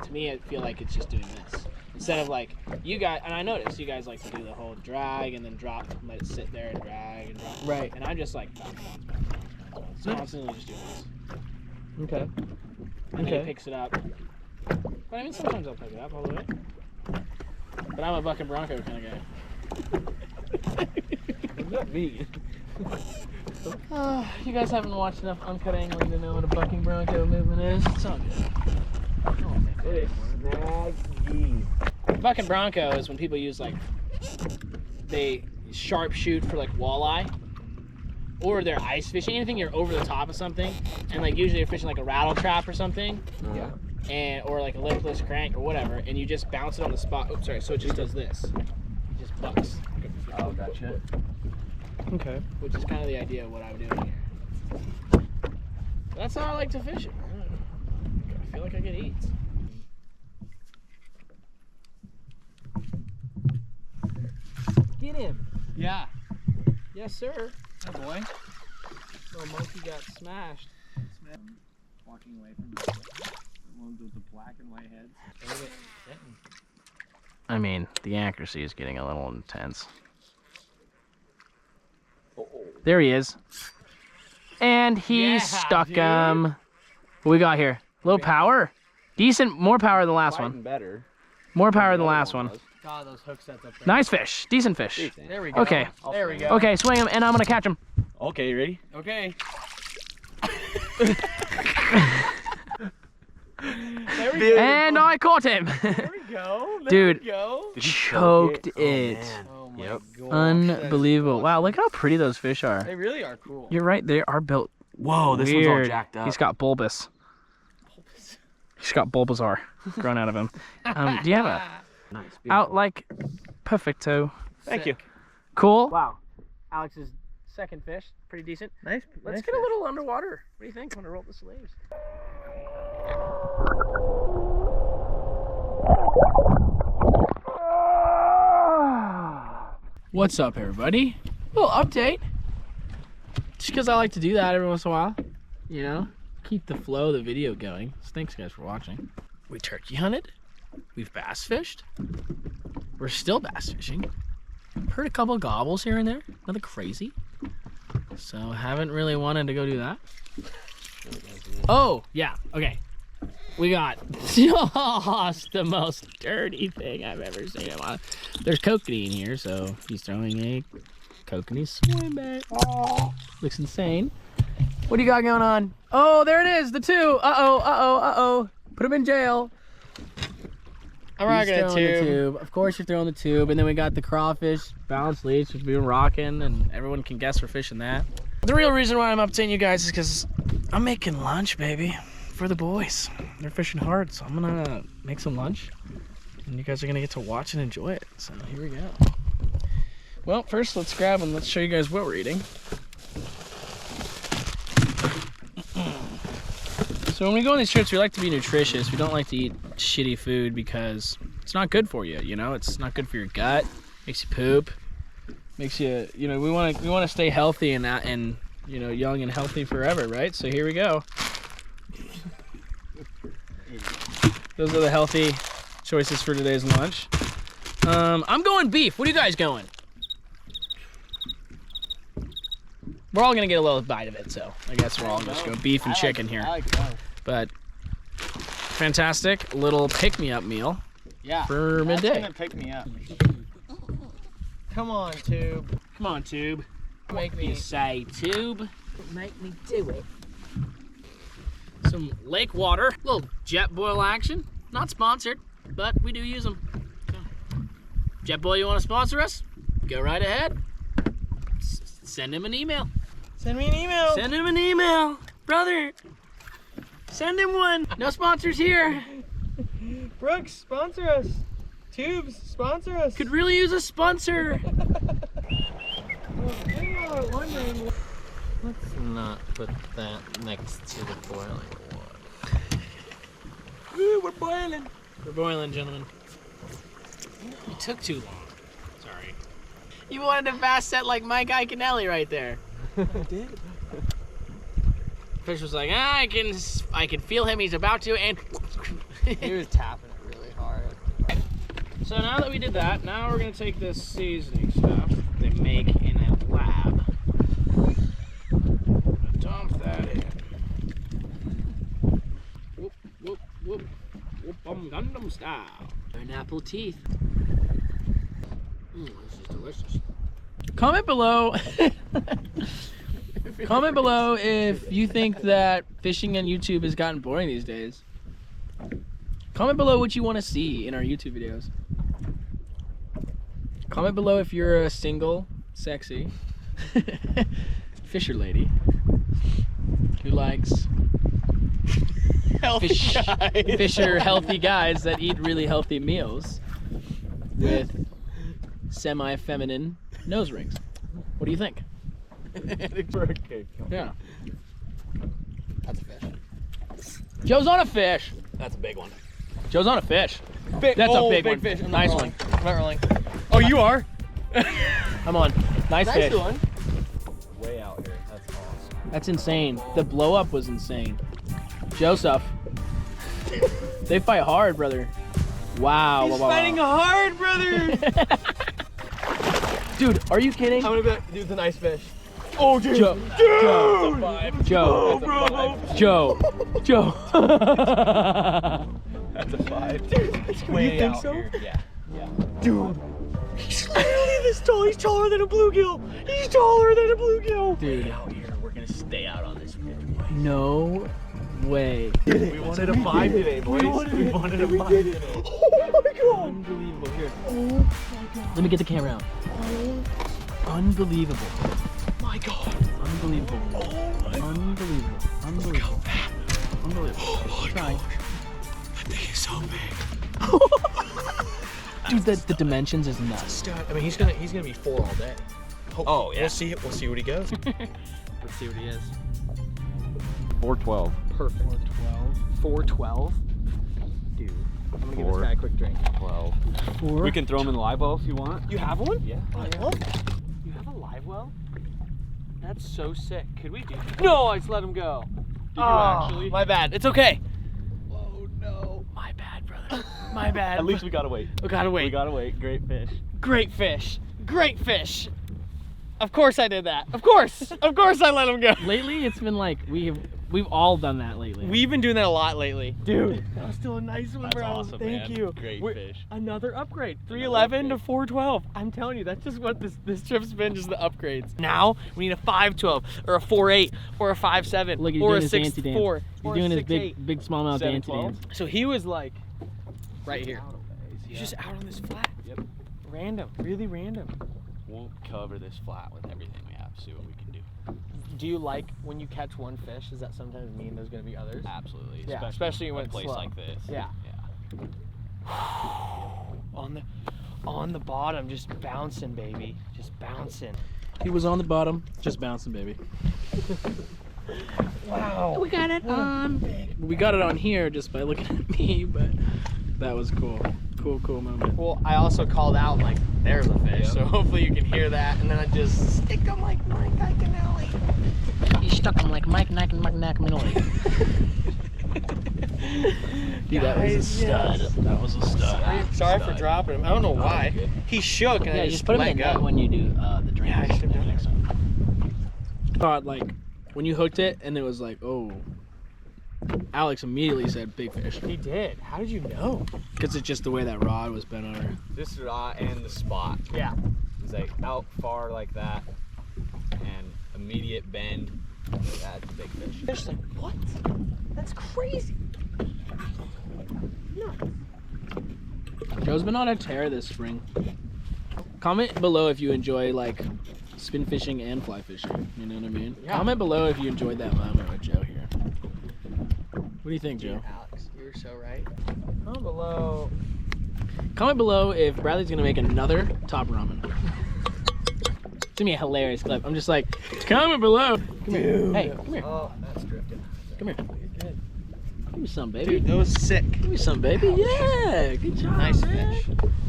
to me, I feel like it's just doing this instead of like you guys. And I noticed you guys like to do the whole drag and then drop, and let it sit there and drag and drop. Right. And I'm just like bounce. Constantly just doing this. Okay. And then he picks it up. But I mean, sometimes I'll pick it up all the way. But I'm a buck and bronco kind of guy. I'm not vegan. You guys haven't watched enough uncut angling to know what a bucking bronco movement is. It's all good. Bucking bronco is when people use like, they sharp shoot for like walleye, or they're ice fishing, anything you're over the top of something, and like usually you're fishing like a rattle trap or something. Yeah. And or like a lipless crank or whatever, and you just bounce it on the spot. Oops, sorry. So it just does this. It just bucks. Oh, gotcha. Okay. Which is kind of the idea of what I'm doing here. That's how I like to fish it. I feel like I get eats. Get him. Yeah. Yes, sir. Oh boy. Little monkey got smashed. Walking away from the ones with the black and white heads. I mean, the accuracy is getting a little intense. There he is. And he stuck him. What we got here? A little power. Decent, more power than the last one. Better. More power than the last one. God, those hook sets up there. Nice fish. Decent fish. There we go. Okay. There we go. Okay, swing him, and I'm gonna catch him. Okay, you ready? Okay. And I caught him. There we go. Dude, we go. choked it. Oh my Yep. gosh. Unbelievable. Wow, look how pretty those fish are. They really are cool. You're right, they are built Whoa, this weird. one's all jacked up. He's got bulbous. He's got Bulbasaur growing out of him. Do you have a nice. out like perfecto? Thank you. Cool. Wow. Alex's second fish, pretty decent. Nice. Let's get a little underwater. What do you think? Want to roll the sleeves? What's up, everybody? A little update. Just because I like to do that every once in a while, you know, keep the flow of the video going. So thanks, guys, for watching. We turkey hunted. We've bass fished. We're still bass fishing. Heard a couple of gobbles here and there. Nothing crazy. So haven't really wanted to go do that. Oh, yeah. Okay. We got just the most dirty thing I've ever seen in my life. There's kokanee in here, so he's throwing a kokanee swim bait. Oh, looks insane. What do you got going on? Oh, there it is, the two. Uh-oh, uh-oh, uh-oh. Put him in jail. I'm rocking a tube. Of course you're throwing the tube. And then we got the crawfish balance leash, which we've been rocking, and everyone can guess we're fishing that. The real reason why I'm updating you guys is because I'm making lunch, baby, for the boys. They're fishing hard, so I'm gonna make some lunch, and you guys are gonna get to watch and enjoy it. So here we go. Well, first let's grab and let's show you guys what we're eating. So when we go on these trips, we like to be nutritious. We don't like to eat shitty food because it's not good for you, you know? It's not good for your gut, makes you poop, makes you, you know, we want to stay healthy and you know, young and healthy forever, right? So here we go. Those are the healthy choices for today's lunch. I'm going beef. What are you guys going? We're all gonna get a little bite of it, so I guess we're all just go beef and chicken here. But fantastic little pick-me-up meal for midday. That's gonna pick me up. Come on, tube. Come on, tube. Make me You say, tube. Make me do it. Some lake water, little jet boil action. Not sponsored, but we do use them. So, jet boil, you want to sponsor us? Go right ahead. Send him an email. Send me an email. Send him an email, brother. Send him one. No sponsors here. Brooks, sponsor us. Tubes, sponsor us. Could really use a sponsor. Let's not put that next to the boiling water. Ooh, we're boiling. We're boiling, gentlemen. You took too long. Sorry. You wanted to fast set like Mike Iaconelli right there. I did. Fish was like, I can feel him. He's about to, and He was tapping it really hard. so now that we did that, now we're gonna take this seasoning stuff they make in a lab. Dump that in. style. And apple teeth. This is delicious. Comment below. Comment below if you think that fishing on YouTube has gotten boring these days. Comment below what you want to see in our YouTube videos. Comment below if you're a single, sexy fisher lady who likes fisher healthy guys that eat really healthy meals with semi-feminine nose rings. What do you think? Yeah. That's a fish. Joe's on a fish. That's a big one. Joe's on a fish. That's a big one. fish. Nice one. I'm not rolling. Oh, you are? Come on. Nice fish. one. Way out here. That's awesome. That's insane. The blow up was insane. Joseph. They fight hard, brother. Wow. He's fighting hard, brother. Dude, are you kidding? I'm gonna bet, dude, it's a nice fish. Oh, dude. Joe. Joe. Joe. Joe. That's a 5. Dude, Way you think out so? here. Yeah. Dude. He's literally this tall. He's taller than a bluegill. He's taller than a bluegill. Dude. Out here. We're gonna stay out on this fish. No way. We wanted a 5 today, boys. We wanted a 5 today. Oh my god. Unbelievable. Here. Let me get the camera out. Unbelievable. My god. Unbelievable. Unbelievable. Unbelievable. Unbelievable. Try. That thing is so big. Dude, the dimensions is nuts. I mean, he's gonna be 4 all day. Oh, yeah. We'll see what he goes. Let's see what he is. 412. Perfect. 412. Dude, I'm gonna give this guy a quick drink. 12. 4. We can throw them in the live well if you want. You have one? Yeah. I love it. You have a live well? That's so sick. Could we do that? No, I just let him go. Did you actually? My bad. It's okay. Oh no. My bad, brother. My bad. At least we gotta wait. We gotta wait. We gotta wait. Great fish. Great fish. Great fish. Of course I did that. Of course. Of course I let him go. Lately, it's been like we've all done that lately. We've been doing that a lot lately. Dude, that was still a nice one, That's bro. awesome, Thank man. you. Great We're- fish. Another upgrade. 311 to 412. I'm telling you, that's just what this trip's been, just the upgrades. Now, we need a 512 or a 4.8 or a 5.7 Look, he's or doing a his dancey dance. 6.4 He's or doing a his 6.8. big smallmouth dance 712? dance. So he was like right here. He's Yeah. just out on this flat. Yep. Random, really random. We'll cover this flat with everything we have. See what we can do. Do you like when you catch one fish? Does that sometimes mean there's gonna be others? Absolutely. Yeah, especially when a it's place slow. like this. Yeah. On the bottom, just bouncing, baby, just bouncing. He was on the bottom, just bouncing, baby. Wow. We got it on. We got it on here just by looking at me, but that was cool. Cool moment. Well, I also called out like, there's a fish, Yep. so hopefully you can hear that, and then I just stick them like Mike Iaconelli. You stuck him like Mike Iaconelli. Dude, that was a stud. That was a stud. Sorry for dropping him. I don't know why. He shook and Yeah, I just just put him let in that go. when you do the drink. Yeah, I should've done that. Thought like when you hooked it and it was like, oh. Alex immediately said big fish He did. How did you know? because it's just the way that rod was bent on her. This rod and the spot. Yeah. It's like out far like that, and immediate bend. That's a big fish. Fish like, what? That's crazy. Joe's been on a tear this spring. Comment below if you enjoy like spin fishing and fly fishing. You know what I mean? Yeah. Comment below if you enjoyed that moment with Joe here. What do you think, Joe? Alex, you're so right. Comment below. Comment below if Bradley's gonna make another top ramen. It's gonna be a hilarious clip. I'm just like, comment below. Come here. Hey, come here. Oh, that's drifting. Come here. Good. Give me some, baby. Dude, that was sick. Give me some, baby. Yeah. Good job, Nice man. fish.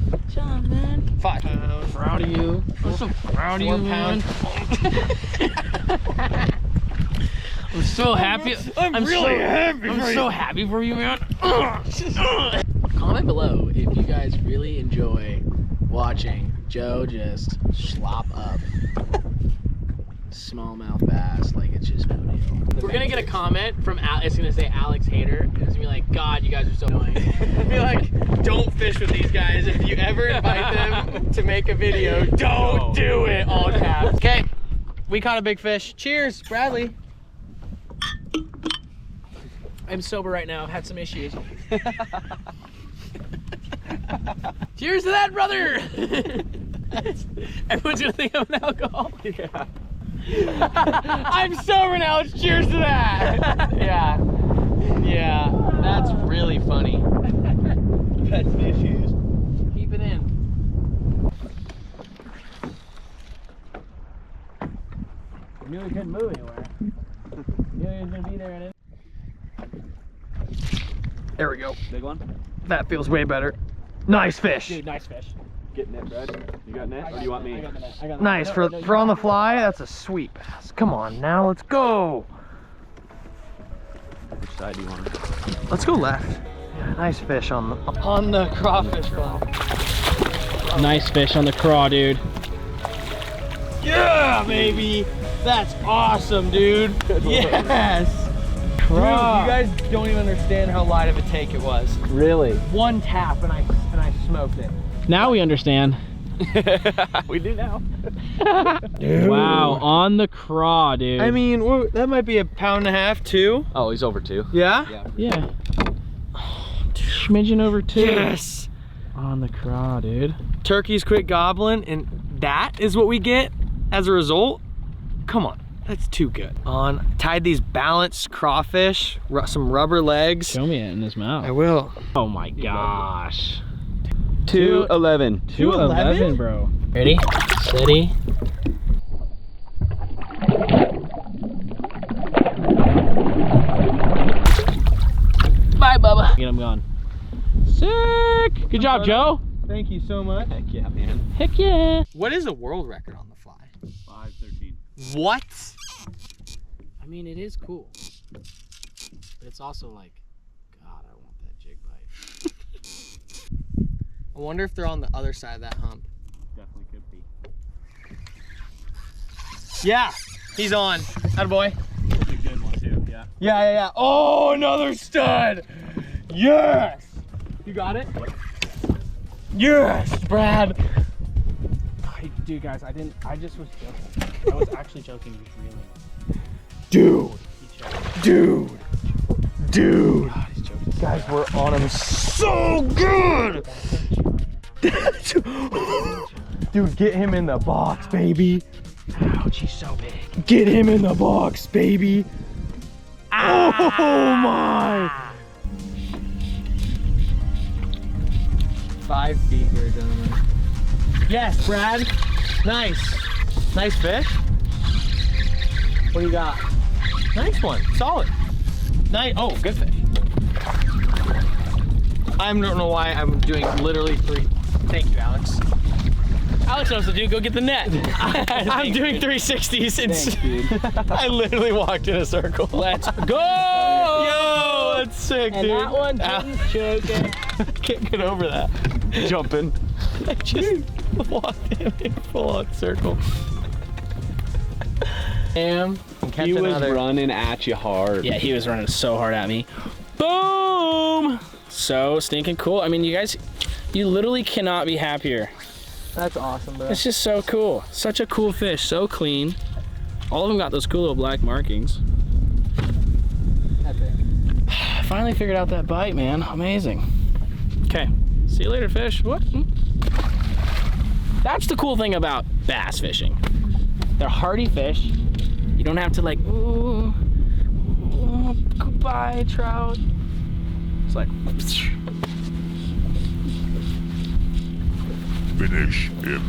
Good job, man. 5 pounds. Proud of you. I'm so proud of you, 4 man. pounds. I'm so happy. I'm really happy I'm for so you. happy for you, man. Comment below if you guys really enjoy watching Joe just slop up smallmouth bass like it's just no deal. We're gonna get a comment from it's gonna say Alex Haeder. It's gonna be like, God, you guys are so annoying. Be like, don't fish with these guys. If you ever invite them to make a video, don't do it. All caps. Okay, we caught a big fish. Cheers, Bradley. I'm sober right now. I've had some issues. Cheers to that, brother. Everyone's gonna think I'm an alcoholic. Yeah. I'm sober now. Let's cheers to that. Yeah. Yeah. That's really funny. That's some issues. Keep it in. I knew he couldn't move anywhere. Knew he was gonna be there and there we go. Big one? That feels way better. Nice fish. Dude, nice fish. Get net, Brad. You got net, or do you want me? I got the net. Nice, for on the fly, that's a sweet bass. Come on, now let's go. Which side do you want? Let's go left. Yeah, nice fish on the crawfish fly. Nice fish on the craw, dude. Yeah, baby. That's awesome, dude. Yes. Dude, you guys don't even understand how light of a take it was. Really? One tap and I smoked it. Now we understand. We do now. Dude. Wow, on the craw, dude. I mean, that might be a pound and a half, 2. Oh, he's over 2. Yeah? Yeah. Smidgen over 2. Yes. On the craw, dude. Turkeys quit gobbling, and that is what we get as a result? Come on. That's too good. Tied these balanced crawfish, some rubber legs. Show me it in his mouth. I will. Oh my gosh. 211. 211, bro. Ready? Steady. Bye, Bubba. Get him gone. Sick. Good job, Joe. Thank you so much. Heck yeah, man. Heck yeah. What is a world record on the fly? 513. What? I mean, it is cool. But it's also like, God, I want that jig bite. I wonder if they're on the other side of that hump. Definitely could be. Yeah, he's on. Attaboy. That's a good one too, yeah. Yeah. Oh, another stud. Yes. You got it? Yes, Brad. Dude, guys, I just was joking. I was actually joking, just reeling. Dude. God, he's joking. Guys, we're on him so good. Dude, get him in the box, baby. Ouch, he's so big. Get him in the box, baby. Oh my. 5 feet here, gentlemen. Yes, Brad. Nice. Nice fish. What do you got? Nice one. Solid. Nice. Oh, good fish. I don't know why I'm doing literally 3. Thank you, Alex. Alex knows what to do. Go get the net. I'm doing 360s. Thanks, I literally walked in a circle. Let's go! Yo, that's sick, and dude. that one didn't choke it. Can't get over that. Jumping. I just walked in a full-on circle. And catch He was another. running at you hard. Yeah, he was running so hard at me. Boom! So stinking cool. I mean, you guys, you literally cannot be happier. That's awesome, bro. It's just so cool. Such a cool fish, so clean. All of them got those cool little black markings. Epic. I finally figured out that bite, man. Amazing. Okay, see you later, fish. What? That's the cool thing about bass fishing. They're hardy fish. You don't have to like, ooh, goodbye, trout. It's like, Finish him.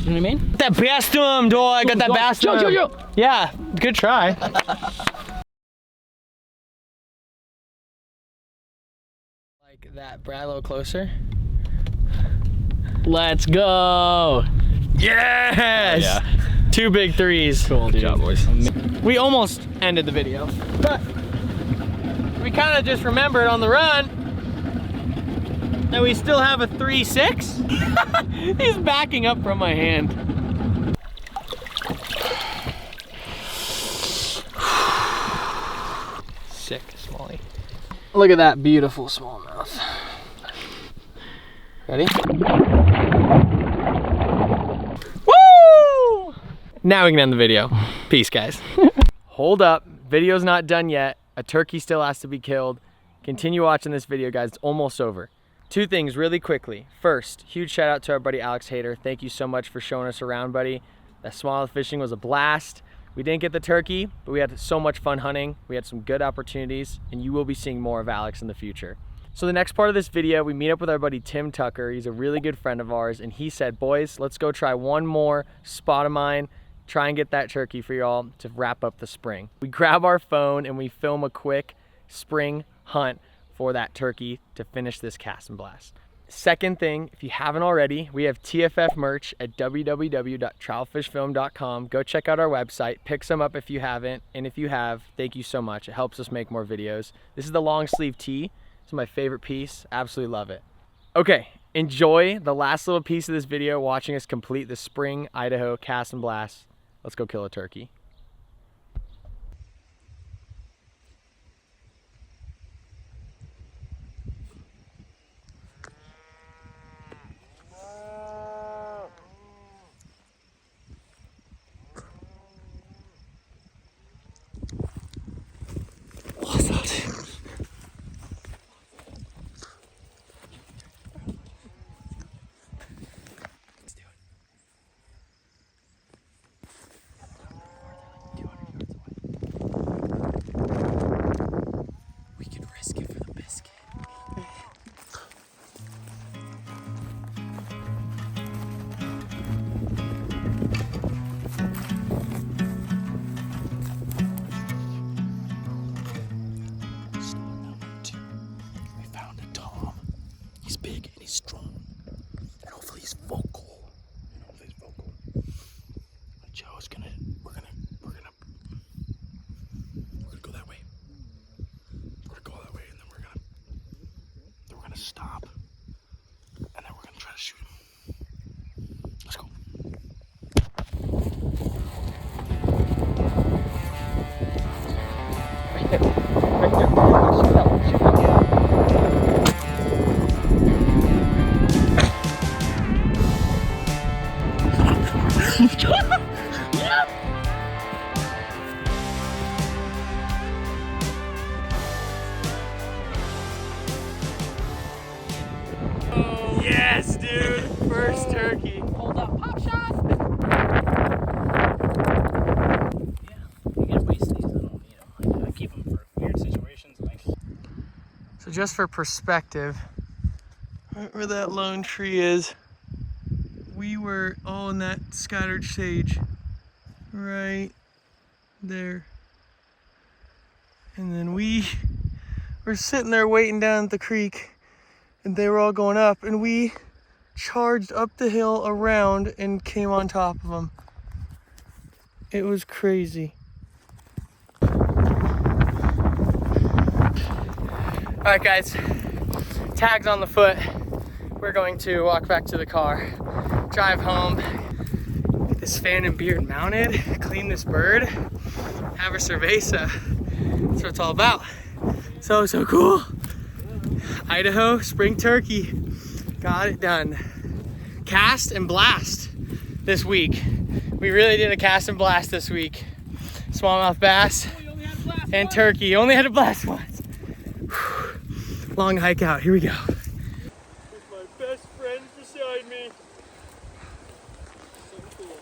you know what I mean? Got that bass to him, dog. I got that bass to him. Yo. Yeah, good try. Like that, Brad, a little closer. Let's go. Yes! Yeah. 2 big 3s. Cool, dude. Good job, boys. We almost ended the video, but we kind of just remembered on the run that we still have a 3-6. He's backing up from my hand. Look at that beautiful smallmouth. Ready? Woo! Now we can end the video. Peace, guys. Hold up, video's not done yet. A turkey still has to be killed. Continue watching this video, guys. It's almost over. Two things really quickly. First, huge shout out to our buddy Alex Haeder. Thank you so much for showing us around, buddy. That smallmouth fishing was a blast. We didn't get the turkey, but we had so much fun hunting. We had some good opportunities, and you will be seeing more of Alex in the future. So the next part of this video, we meet up with our buddy Tim Tucker. He's a really good friend of ours, and he said, boys, let's go try one more spot of mine, try and get that turkey for y'all to wrap up the spring. We grab our phone and we film a quick spring hunt for that turkey to finish this cast and blast. Second thing, if you haven't already, we have TFF merch at www.trialfishfilm.com. Go check out our website, pick some up if you haven't, and if you have, thank you so much. It helps us make more videos. This is the long sleeve tee. It's my favorite piece. Absolutely love it. Okay, enjoy the last little piece of this video, watching us complete the spring Idaho cast and blast. Let's go kill a turkey. Stop, and then we're gonna try to shoot him. Let's go. Right there. Right there. Shoot that one. Shoot that one. Yes, dude! First turkey. Hold up, pop shot. You get waste these, I don't need them. I keep them for weird situations. Like, So just for perspective, right where that lone tree is, we were all in that scattered sage. Right there. And then we were sitting there waiting down at the creek, and they were all going up, and we charged up the hill around and came on top of them. It was crazy. All right, guys, tags on the foot. We're going to walk back to the car, drive home, get this fan and beard mounted, clean this bird, have a cerveza. That's what it's all about. So cool. Idaho spring turkey, got it done. Cast and blast this week. We really did a cast and blast this week. Smallmouth bass and turkey. Only had to blast once. Long hike out, here we go. With my best friend beside me. So cool.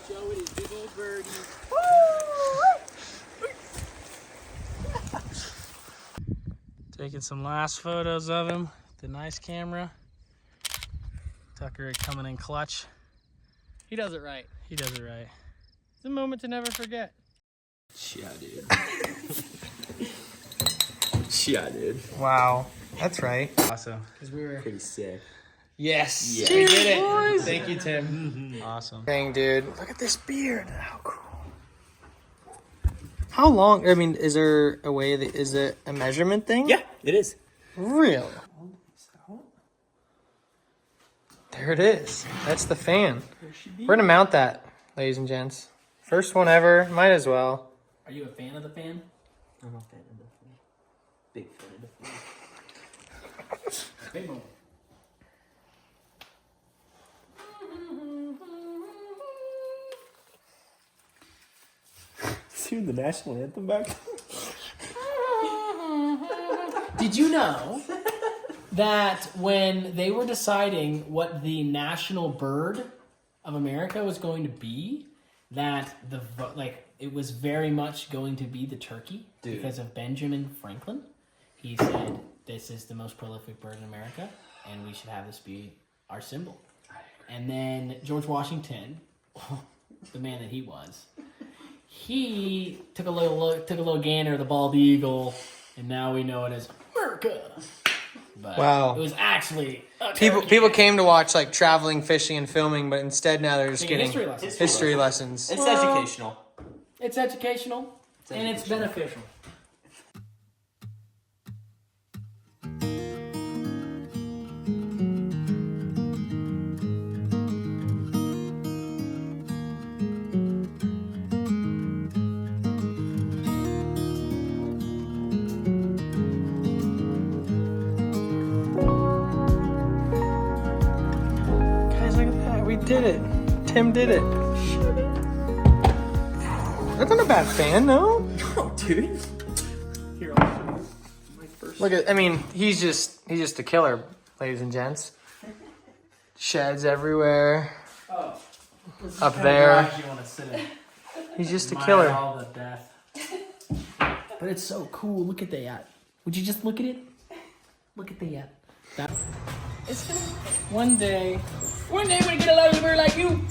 Joe and his big old birdie. Taking some last photos of him. The nice camera. Tucker coming in clutch. He does it right. He does it right. It's a moment to never forget. Yeah, dude. Yeah, dude. Wow, that's right. Awesome. Because we were. Pretty sick. Yes, Yeah. we did it. Boys. Thank you, Tim. Awesome. Dang, dude. Look at this beard. How cool. How long? I mean, is there a way that is it a measurement thing? Yeah, it is. Really? There it is. That's the fan. We're gonna mount that ladies and gents. First one ever. Might as well. Are you a fan of the fan? I'm a fan of the fan. Big fan of the fan. Big moment. Sing the national anthem back. Did you know that when they were deciding what the national bird of America was going to be, that it was very much going to be the turkey? Dude. Because of Benjamin Franklin. He said, this is the most prolific bird in America, and we should have this be our symbol. And then George Washington, the man that he was, he took a little gander at the bald eagle, and now we know it as America. But Wow. it was actually a People came to watch like traveling, fishing, and filming, but instead now they're just Taking getting history history lessons. lessons. It's educational. It's educational, and it's beneficial. Guys, look at that. We did it. Tim did it. That's not a bad fan, no? Oh, dude. Here, I'll show you. My first. Look at, I mean, he's just a killer, ladies and gents. Sheds everywhere. Oh. Up there. You want to sit in. He's just a Admire killer. all the death. But it's so cool. Look at that. Would you just look at it? Look at that. It's gonna one day we're gonna get a lovely bird like you.